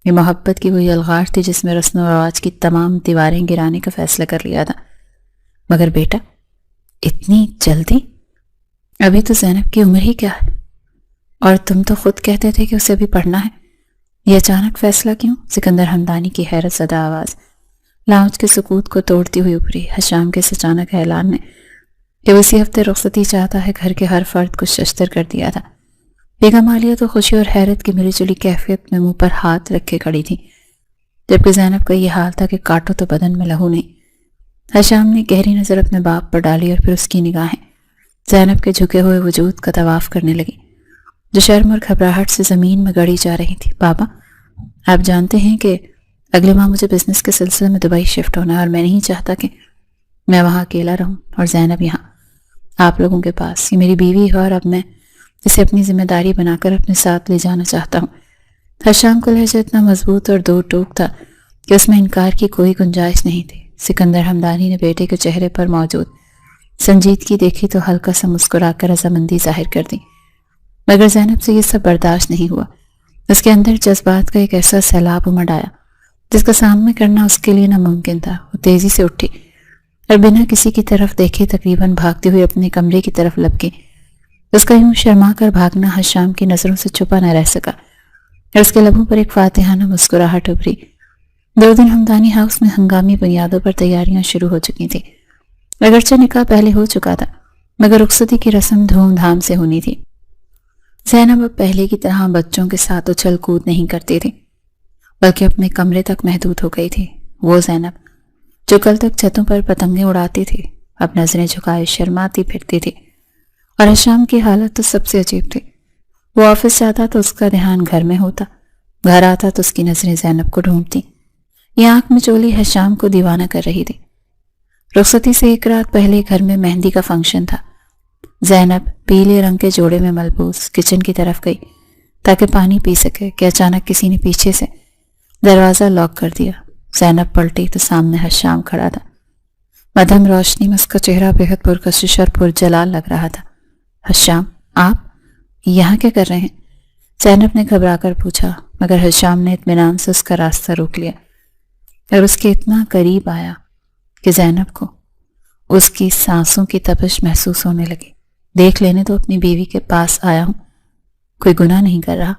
یہ محبت کی وہی الغار تھی جس میں رسم و رواج کی تمام دیواریں گرانے کا فیصلہ کر لیا تھا۔ مگر بیٹا، اتنی جلدی؟ ابھی تو زینب کی عمر ہی کیا ہے، اور تم تو خود کہتے تھے کہ اسے ابھی پڑھنا ہے، یہ اچانک فیصلہ کیوں؟ سکندر حمدانی کی حیرت زدہ آواز لاؤنج کے سکوت کو توڑتی ہوئی ابھری۔ حشام کے اس اچانک اعلان نے کہ وہ اسی ہفتے رخصتی چاہتا ہے گھر کے ہر فرد کو ششدر کر دیا تھا۔ بیگم عالیہ تو خوشی اور حیرت کی ملی جلی کیفیت میں منہ پر ہاتھ رکھے کھڑی تھی، جبکہ زینب کا یہ حال تھا کہ کاٹو تو بدن میں لہو نہیں۔ حشام نے گہری نظر اپنے باپ پر ڈالی اور پھر اس کی نگاہیں زینب کے جھکے ہوئے وجود کا طواف کرنے لگی۔ جو شرم اور گھبراہٹ سے زمین میں گڑی جا رہی تھی۔ بابا، آپ جانتے ہیں کہ اگلے ماہ مجھے بزنس کے سلسلے میں دبئی شفٹ ہونا ہے، اور میں نہیں چاہتا کہ میں وہاں اکیلا رہوں اور زینب یہاں آپ لوگوں کے پاس۔ یہ میری بیوی ہے اور اب میں اسے اپنی ذمہ داری بنا کر اپنے ساتھ لے جانا چاہتا ہوں۔ حشام کا لہجہ اتنا مضبوط اور دو ٹوک تھا کہ اس میں انکار کی کوئی گنجائش نہیں تھی۔ سکندر حمدانی نے بیٹے کے چہرے پر موجود سنجیدگی دیکھی تو ہلکا سا مسکرا کر رضامندی ظاہر کر دی، مگر زینب سے یہ سب برداشت نہیں ہوا۔ اس کے اندر جذبات کا ایک ایسا سیلاب امڑ آیا جس کا سامنا کرنا اس کے لیے ناممکن تھا۔ وہ تیزی سے اٹھی اور بنا کسی کی طرف دیکھے تقریباً بھاگتے ہوئے اپنے کمرے کی طرف لپکی۔ اس کا یوں شرما کر بھاگنا حشام کی نظروں سے چھپا نہ رہ سکا اور اس کے لبوں پر ایک فاتحانہ مسکراہٹ ابھری۔ 2 دن حمدانی ہاؤس میں ہنگامی بنیادوں پر تیاریاں شروع ہو چکی تھیں۔ اگرچہ نکاح پہلے ہو چکا تھا مگر رخصتی کی رسم دھوم دھام سے ہونی تھی۔ زینب اب پہلے کی طرح بچوں کے ساتھ اچھل کود نہیں کرتی تھی بلکہ اپنے کمرے تک محدود ہو گئی تھی۔ وہ زینب جو کل تک چھتوں پر پتنگیں اڑاتی تھی اب نظریں جھکائے شرماتی پھرتی تھی، اور حشام کی حالت تو سب سے عجیب تھی۔ وہ آفس جاتا تو اس کا دھیان گھر میں ہوتا، گھر آتا تو اس کی نظریں زینب کو ڈھونڈتی۔ یہ آنکھ مچولی حشام کو دیوانہ کر رہی تھی۔ رخصتی سے ایک رات پہلے گھر میں مہندی کا فنکشن تھا۔ زینب پیلے رنگ کے جوڑے میں ملبوس کچن کی طرف گئی تاکہ پانی پی سکے کہ اچانک کسی نے پیچھے سے دروازہ لاک کر دیا۔ زینب پلٹی تو سامنے حشام کھڑا تھا۔ مدھم روشنی میں اس کا چہرہ بےحد پرکشش اور پرجلال لگ رہا تھا۔ حشام، آپ یہاں کیا کر رہے ہیں؟ زینب نے گھبرا کر پوچھا، مگر حشام نے اطمینان سے اس کا راستہ روک لیا اور اس کے اتنا قریب آیا کہ زینب کو اس کی سانسوں کی تپش محسوس ہونے لگی۔ دیکھ لینے تو اپنی بیوی کے پاس آیا ہوں، کوئی گناہ نہیں کر رہا۔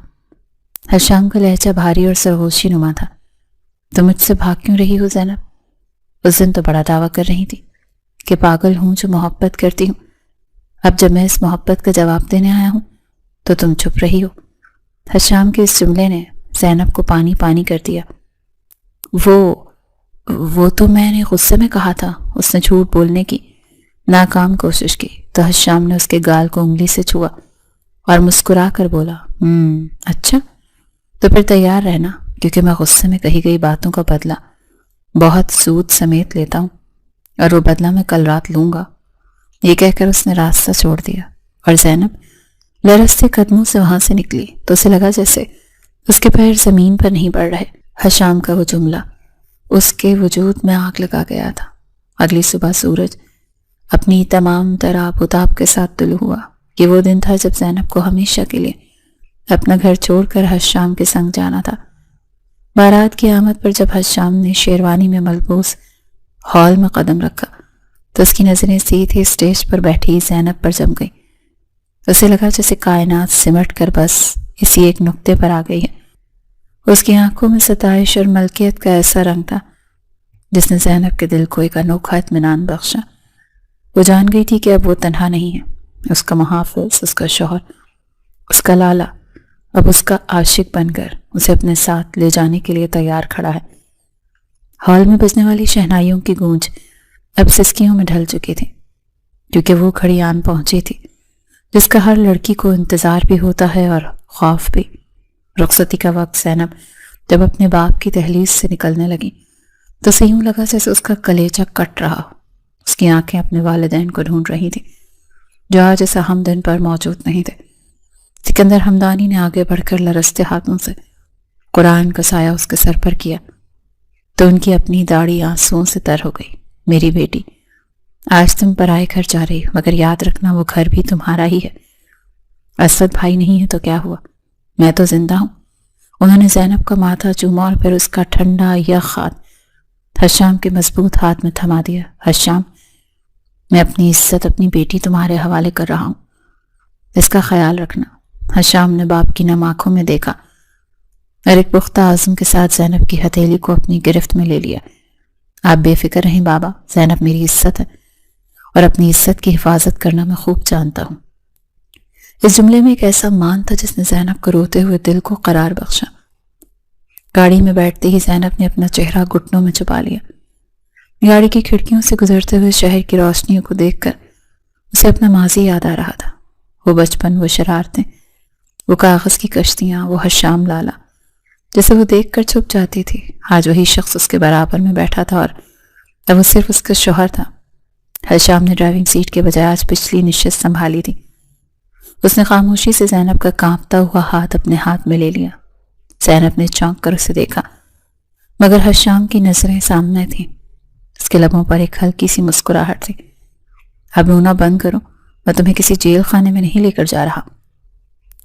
حشام کا لہجہ بھاری اور سرگوشی نما تھا۔ تو مجھ سے بھاگ کیوں رہی ہو زینب؟ اس دن تو بڑا دعویٰ کر رہی تھی کہ پاگل ہوں جو محبت کرتی ہوں۔ اب جب میں اس محبت کا جواب دینے آیا ہوں تو تم چھپ رہی ہو۔ حشام کے اس جملے نے زینب کو پانی پانی کر دیا۔ وہ تو میں نے غصے میں کہا تھا۔ اس نے جھوٹ بولنے کی ناکام کوشش کی تو حشام نے اس کے گال کو انگلی سے چھوا اور مسکرا کر بولا، اچھا تو پھر تیار رہنا، کیونکہ میں غصے میں کہی گئی باتوں کا بدلہ بہت سود سمیت لیتا ہوں، اور وہ بدلہ میں کل رات لوں گا۔ یہ کہہ کر اس نے راستہ چھوڑ دیا اور زینب لرزتے قدموں سے وہاں سے نکلی تو اسے لگا جیسے اس کے پیر زمین پر نہیں پڑ رہے۔ حشام کا وہ جملہ اس کے وجود میں آگ لگا گیا تھا۔ اگلی صبح سورج اپنی تمام تر آب و تاب کے ساتھ طلوع ہوا۔ یہ وہ دن تھا جب زینب کو ہمیشہ کے لیے اپنا گھر چھوڑ کر حشام کے سنگ جانا تھا۔ بارات کی آمد پر جب حشام نے شیروانی میں ملبوس ہال میں قدم رکھا تو اس کی نظریں سیدھے اسٹیج پر بیٹھی زینب پر جم گئی۔ اسے لگا جیسے کائنات سمٹ کر بس اسی ایک نقطے پر آ گئی ہے۔ اس کی آنکھوں میں ستائش اور ملکیت کا ایسا رنگ تھا جس نے زینب کے دل کو ایک انوکھا اطمینان بخشا۔ وہ جان گئی تھی کہ اب وہ تنہا نہیں ہے۔ اس کا محافظ، اس کا شوہر، اس کا لالا اب اس کا عاشق بن کر اسے اپنے ساتھ لے جانے کے لیے تیار کھڑا ہے۔ ہال میں بجنے والی شہنائیوں کی گونج اب سسکیوں میں ڈھل چکی تھی، کیونکہ وہ کھڑی آن پہنچی تھی جس کا ہر لڑکی کو انتظار بھی ہوتا ہے اور خوف بھی۔ رخصتی کا وقت زینب جب اپنے باپ کی دہلیز سے نکلنے لگی تو اسے یوں لگا جیسے اس کا کلیجہ کٹ رہا ہو۔ اس کی آنکھیں اپنے والدین کو ڈھونڈ رہی تھی جو آج اس اہم دن پر موجود نہیں تھے۔ سکندر حمدانی نے آگے بڑھ کر لرزتے ہاتھوں سے قرآن کا سایہ اس کے سر پر کیا تو ان کی اپنی داڑھی آنسوؤں سے تر ہو گئی۔ میری بیٹی، آج تم پرائے گھر جا رہی ہو، مگر یاد رکھنا وہ گھر بھی تمہارا ہی ہے۔ اسود بھائی نہیں ہے تو کیا ہوا، میں تو زندہ ہوں۔ انہوں نے زینب کا ماتھا چوما اور پھر اس کا ٹھنڈا یخ ہاتھ حشام کے مضبوط ہاتھ میں تھما دیا۔ حشام، میں اپنی عزت اپنی بیٹی تمہارے حوالے کر رہا ہوں، اس کا خیال رکھنا۔ حشام نے باپ کی نم آنکھوں میں دیکھا اور ایک پختہ عزم کے ساتھ زینب کی ہتھیلی کو اپنی گرفت میں لے لیا۔ آپ بے فکر رہیں بابا، زینب میری عزت ہے اور اپنی عزت کی حفاظت کرنا میں خوب جانتا ہوں۔ اس جملے میں ایک ایسا مان تھا جس نے زینب کو روتے ہوئے دل کو قرار بخشا۔ گاڑی میں بیٹھتے ہی زینب نے اپنا چہرہ گھٹنوں میں چھپا لیا۔ گاڑی کی کھڑکیوں سے گزرتے ہوئے شہر کی روشنیوں کو دیکھ کر اسے اپنا ماضی یاد آ رہا تھا۔ وہ بچپن، وہ شرارتیں، وہ کاغذ کی کشتیاں، وہ حشام لالا جسے وہ دیکھ کر چھپ جاتی تھی، آج وہی شخص اس کے برابر میں بیٹھا تھا اور اب وہ صرف اس کا شوہر تھا۔ حشام نے ڈرائیونگ سیٹ کے بجائے آج پچھلی نشست سنبھالی تھی۔ اس نے خاموشی سے زینب کا کانپتا ہوا ہاتھ اپنے ہاتھ میں لے لیا۔ زینب نے چونک کر اسے دیکھا، مگر حشام کی نظریں سامنے تھیں۔ اس کے لبوں پر ایک ہلکی سی مسکراہٹ تھی۔ اب رونا بند کرو، میں تمہیں کسی جیل خانے میں نہیں لے کر جا رہا،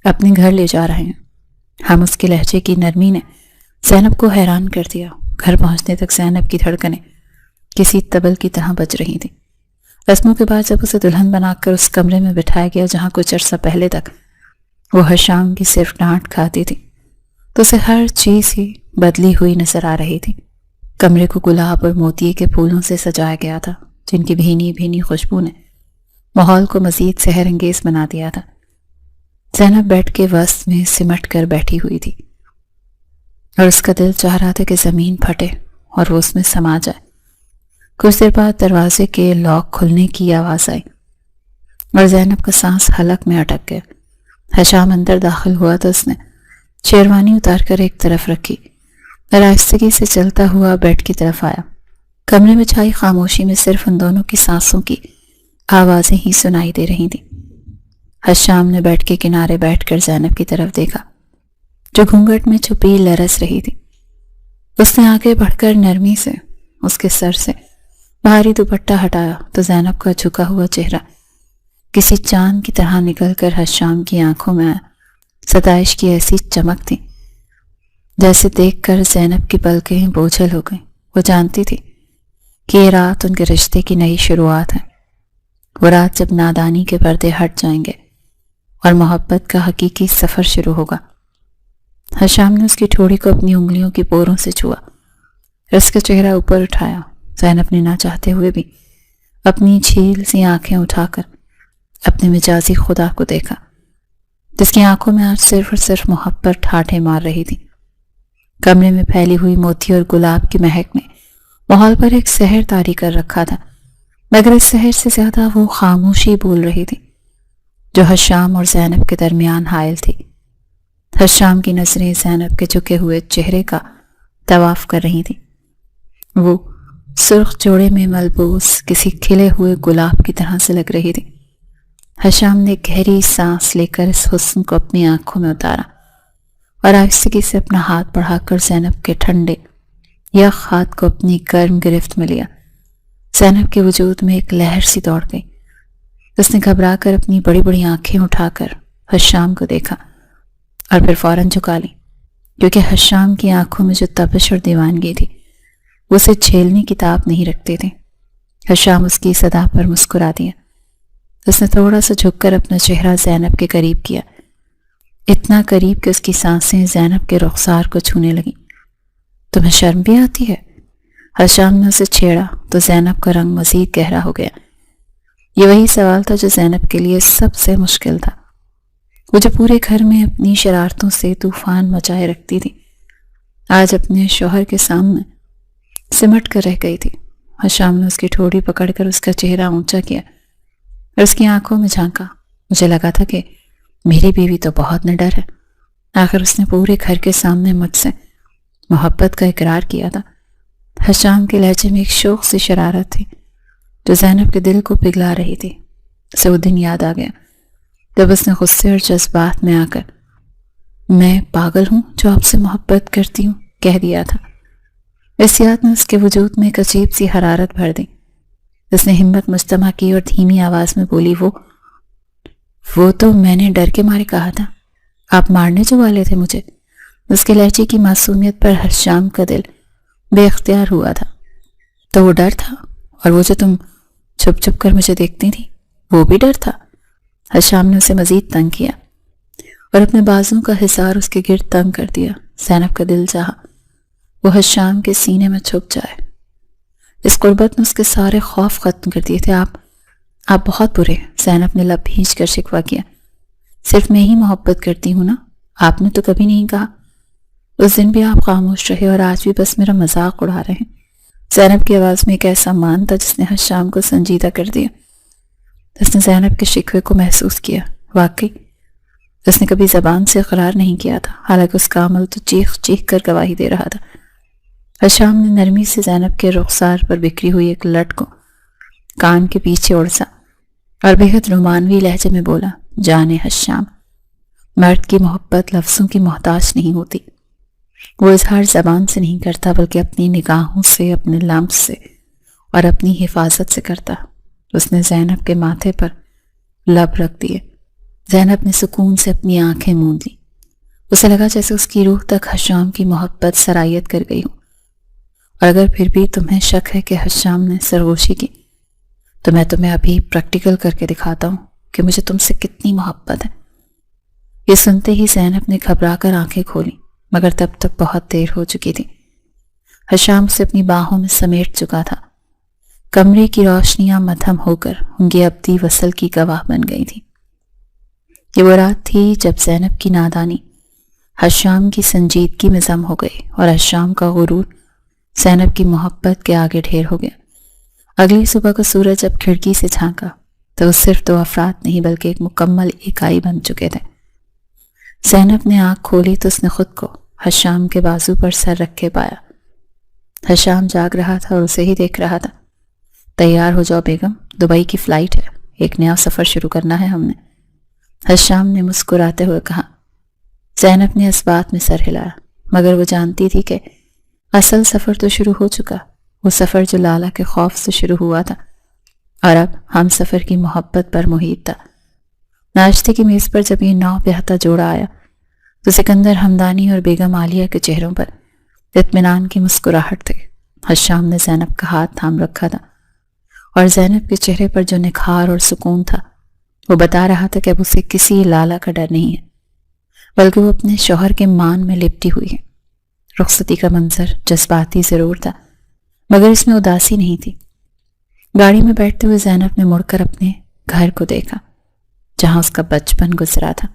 اپنے گھر لے جا رہے ہیں ہم۔ اس کے لہجے کی نرمی نے زینب کو حیران کر دیا۔ گھر پہنچنے تک زینب کی دھڑکنیں کسی طبل کی طرح بج رہی تھیں۔ رسموں کے بعد جب اسے دلہن بنا کر اس کمرے میں بٹھایا گیا جہاں کچھ عرصہ پہلے تک وہ حشام کی صرف ڈانٹ کھاتی تھی، تو اسے ہر چیز ہی بدلی ہوئی نظر آ رہی تھی۔ کمرے کو گلاب اور موتیے کے پھولوں سے سجایا گیا تھا، جن کی بھینی بھینی خوشبو نے ماحول کو مزید سحر انگیز بنا دیا تھا۔ زینب بیڈ کے وسط میں سمٹ کر بیٹھی ہوئی تھی اور اس کا دل چاہ رہا تھا کہ زمین پھٹے اور وہ اس میں سما جائے۔ کچھ دیر بعد دروازے کے لاک کھلنے کی آواز آئی اور زینب کا سانس حلق میں اٹک گیا۔ حشام اندر داخل ہوا تو اس نے شیروانی اتار کر ایک طرف رکھی اور آہستگی سے چلتا ہوا بیڈ کی طرف آیا۔ کمرے میں چھائی خاموشی میں صرف ان دونوں کی سانسوں کی آوازیں ہی سنائی دے رہی تھیں۔ حشام نے بیڈ کے کنارے بیٹھ کر زینب کی طرف دیکھا جو گھونگھٹ میں چھپی لرز رہی تھی۔ اس نے آگے بڑھ کر نرمی سے اس کے سر سے بھاری دوپٹہ ہٹایا تو زینب کا جھکا ہوا چہرہ کسی چاند کی طرح نکل کر حشام کی آنکھوں میں آیا۔ ستائش کی ایسی چمک تھی جیسے دیکھ کر زینب کی پلکیں بوجھل ہو گئیں۔ وہ جانتی تھی کہ یہ رات ان کے رشتے کی نئی شروعات ہے، وہ رات جب نادانی کے پردے ہٹ جائیں گے اور محبت کا حقیقی سفر شروع ہوگا۔ حشام نے اس کی ٹھوڑی کو اپنی انگلیوں کی پوروں سے چھوا اور اس کا چہرہ اوپر اٹھایا۔ زینب نے نہ چاہتے ہوئے بھی اپنی جھیل سی آنکھیں اٹھا کر اپنے مجازی خدا کو دیکھا، جس کی آنکھوں میں آج صرف اور صرف محبت ٹھاٹھے مار رہی تھی۔ کمرے میں پھیلی ہوئی موتی اور گلاب کی مہک نے ماحول پر ایک سحر طاری کر رکھا تھا، مگر اس سحر سے زیادہ وہ خاموشی بول رہی تھی جو حشام اور زینب کے درمیان حائل تھی۔ حشام کی نظریں زینب کے جھکے ہوئے چہرے کا طواف کر رہی تھی۔ وہ سرخ جوڑے میں ملبوس کسی کھلے ہوئے گلاب کی طرح سے لگ رہی تھی۔ حشام نے گہری سانس لے کر اس حسن کو اپنی آنکھوں میں اتارا اور آہستگی سے اپنا ہاتھ بڑھا کر زینب کے ٹھنڈے یخ ہاتھ کو اپنی گرم گرفت میں لیا۔ زینب کے وجود میں ایک لہر سی دوڑ گئی۔ اس نے گھبرا کر اپنی بڑی بڑی آنکھیں اٹھا کر حشام کو دیکھا اور پھر فوراً جھکا لی، کیونکہ حشام کی آنکھوں میں جو تپش اور دیوانگی تھی وہ اسے جھیلنے کی تاب نہیں رکھتے تھے۔ حشام اس کی صدا پر مسکرا دیا۔ اس نے تھوڑا سا جھک کر اپنا چہرہ زینب کے قریب کیا، اتنا قریب کہ اس کی سانسیں زینب کے رخسار کو چھونے لگیں۔ تمہیں شرم بھی آتی ہے؟ حشام نے اسے چھیڑا تو زینب کا رنگ مزید گہرا ہو گیا۔ یہ وہی سوال تھا جو زینب کے لیے سب سے مشکل تھا، وہ جو پورے گھر میں اپنی شرارتوں سے طوفان مچائے رکھتی تھی، آج اپنے شوہر کے سامنے سمٹ کر رہ گئی تھی۔ حشام نے اس کی ٹھوڑی پکڑ کر اس کا چہرہ اونچا کیا اور اس کی آنکھوں میں جھانکا۔ مجھے لگا تھا کہ میری بیوی تو بہت نڈر ہے، آخر اس نے پورے گھر کے سامنے مجھ سے محبت کا اقرار کیا تھا۔ حشام کے لہجے میں ایک شوق سی شرارت تھی جو زینب کے دل کو پگھلا رہی تھی۔ اسے وہ دن یاد آ گیا جب اس نے غصے اور جذبات میں آ کر میں پاگل ہوں جو آپ سے محبت کرتی ہوں کہہ دیا تھا۔ اس یاد نے اس کے وجود میں ایک عجیب سی حرارت بھر دی۔ اس نے ہمت مجتمع کی اور دھیمی آواز میں بولی، وہ تو میں نے ڈر کے مارے کہا تھا، آپ مارنے جو والے تھے مجھے۔ اس کے لہجے کی معصومیت پر حشام کا دل بے اختیار ہوا تھا۔ تو وہ ڈر تھا، اور وہ جو تم چھپ چھپ کر مجھے دیکھتی تھی وہ بھی ڈر تھا؟ حشام نے اسے مزید تنگ کیا اور اپنے بازوں کا حصار اس کے گرد تنگ کر دیا۔ زینب کا دل چاہا وہ حشام کے سینے میں چھپ جائے۔ اس قربت نے اس کے سارے خوف ختم کر دیے تھے۔ آپ بہت برے، زینب نے لب بھینچ کر شکوہ کیا۔ صرف میں ہی محبت کرتی ہوں نا، آپ نے تو کبھی نہیں کہا۔ اس دن بھی آپ خاموش رہے اور آج بھی بس میرا مذاق اڑا رہے ہیں۔ زینب کی آواز میں ایک ایسا مان تھا جس نے حشام کو سنجیدہ کر دیا۔ اس نے زینب کے شکوے کو محسوس کیا۔ واقعی اس نے کبھی زبان سے اقرار نہیں کیا تھا، حالانکہ اس کا عمل تو چیخ چیخ کر گواہی دے رہا تھا۔ حشام نے نرمی سے زینب کے رخسار پر بکھری ہوئی ایک لٹ کو کان کے پیچھے اڑسا اور بے حد رومانوی لہجے میں بولا، جانے حشام، مرد کی محبت لفظوں کی محتاج نہیں ہوتی، وہ اظہار زبان سے نہیں کرتا بلکہ اپنی نگاہوں سے، اپنے لمس سے اور اپنی حفاظت سے کرتا۔ اس نے زینب کے ماتھے پر لب رکھ دیے۔ زینب نے سکون سے اپنی آنکھیں موند لی۔ اسے لگا جیسے اس کی روح تک حشام کی محبت سرایت کر گئی ہو۔ اور اگر پھر بھی تمہیں شک ہے کہ حشام نے سرگوشی کی، تو میں تمہیں ابھی پریکٹیکل کر کے دکھاتا ہوں کہ مجھے تم سے کتنی محبت ہے۔ یہ سنتے ہی زینب نے گھبرا کر آنکھیں کھولی، مگر تب تک بہت دیر ہو چکی تھی۔ حشام اسے اپنی باہوں میں سمیٹ چکا تھا۔ کمرے کی روشنیاں مدھم ہو کر ان کی ابدی وصل کی گواہ بن گئی تھی۔ یہ وہ رات تھی جب زینب کی نادانی حشام کی سنجیدگی میں ضم ہو گئی اور حشام کا غرور زینب کی محبت کے آگے ڈھیر ہو گیا۔ اگلی صبح کو سورج جب کھڑکی سے جھانکا تو وہ صرف دو افراد نہیں بلکہ ایک مکمل اکائی بن چکے تھے۔ زینب نے آنکھ کھولی تو اس نے خود کو حشام کے بازو پر سر رکھے پایا۔ حشام جاگ رہا تھا اور اسے ہی دیکھ رہا تھا۔ تیار ہو جاؤ بیگم، دبئی کی فلائٹ ہے، ایک نیا سفر شروع کرنا ہے ہم نے، حشام نے مسکراتے ہوئے کہا۔ زینب نے اس بات میں سر ہلایا، مگر وہ جانتی تھی کہ اصل سفر تو شروع ہو چکا، وہ سفر جو لالا کے خوف سے شروع ہوا تھا اور اب ہم سفر کی محبت پر محیط تھا۔ ناشتے کی میز پر جب یہ نو بیہتا جوڑا آیا تو سکندر حمدانی اور بیگم عالیہ کے چہروں پر اطمینان کی مسکراہٹ تھی۔ حشام نے زینب کا ہاتھ تھام رکھا تھا اور زینب کے چہرے پر جو نکھار اور سکون تھا وہ بتا رہا تھا کہ اب اسے کسی لالا کا ڈر نہیں ہے، بلکہ وہ اپنے شوہر کے مان میں لپٹی ہوئی ہے۔ رخصتی کا منظر جذباتی ضرور تھا، مگر اس میں اداسی نہیں تھی۔ گاڑی میں بیٹھتے ہوئے زینب نے مڑ کر اپنے گھر کو دیکھا، جہاں اس کا بچپن گزرا تھا،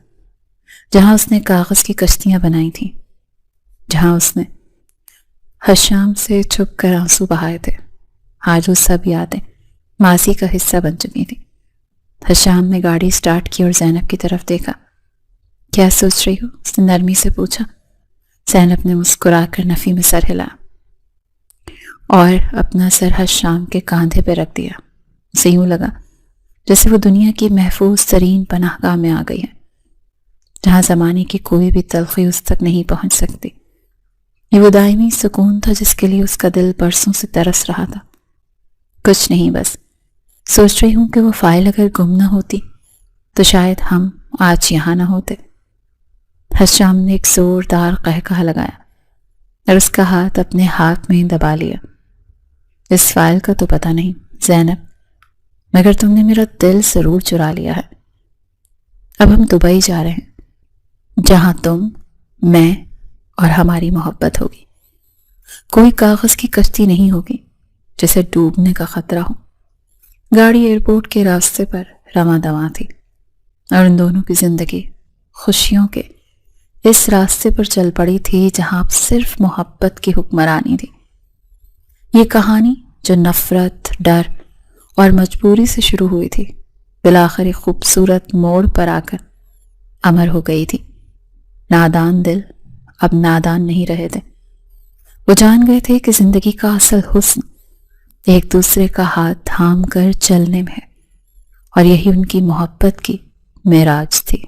جہاں اس نے کاغذ کی کشتیاں بنائی تھیں، جہاں اس نے حشام سے چھپ کر آنسو بہائے تھے۔ آج وہ سب یادیں ماضی کا حصہ بن چکی تھی۔ حشام نے گاڑی سٹارٹ کی اور زینب کی طرف دیکھا۔ کیا سوچ رہی ہو؟ اس نے نرمی سے پوچھا۔ زینب نے مسکرا کر نفی میں سر ہلایا اور اپنا سر حشام کے کاندھے پہ رکھ دیا۔ اسے یوں لگا جیسے وہ دنیا کی محفوظ ترین پناہ گاہ میں آ گئی ہے، جہاں زمانے کی کوئی بھی تلخی اس تک نہیں پہنچ سکتی۔ یہ وہ دائمی سکون تھا جس کے لیے اس کا دل برسوں سے ترس رہا تھا۔ کچھ نہیں، بس سوچ رہی ہوں کہ وہ فائل اگر گم نہ ہوتی تو شاید ہم آج یہاں نہ ہوتے۔ حشام نے ایک زوردار قہقہہ لگایا اور اس کا ہاتھ اپنے ہاتھ میں دبا لیا۔ اس فائل کا تو پتہ نہیں زینب، مگر تم نے میرا دل ضرور چرا لیا ہے۔ اب ہم دبئی جا رہے ہیں، جہاں تم، میں اور ہماری محبت ہوگی۔ کوئی کاغذ کی کشتی نہیں ہوگی جسے ڈوبنے کا خطرہ ہو۔ گاڑی ایئرپورٹ کے راستے پر رواں دواں تھی اور ان دونوں کی زندگی خوشیوں کے اس راستے پر چل پڑی تھی جہاں اب صرف محبت کی حکمرانی تھی۔ یہ کہانی جو نفرت، ڈر اور مجبوری سے شروع ہوئی تھی، بالآخر ایک خوبصورت موڑ پر آ کر امر ہو گئی تھی۔ نادان دل اب نادان نہیں رہے تھے، وہ جان گئے تھے کہ زندگی کا اصل حسن ایک دوسرے کا ہاتھ تھام کر چلنے میں ہے، اور یہی ان کی محبت کی معراج تھی۔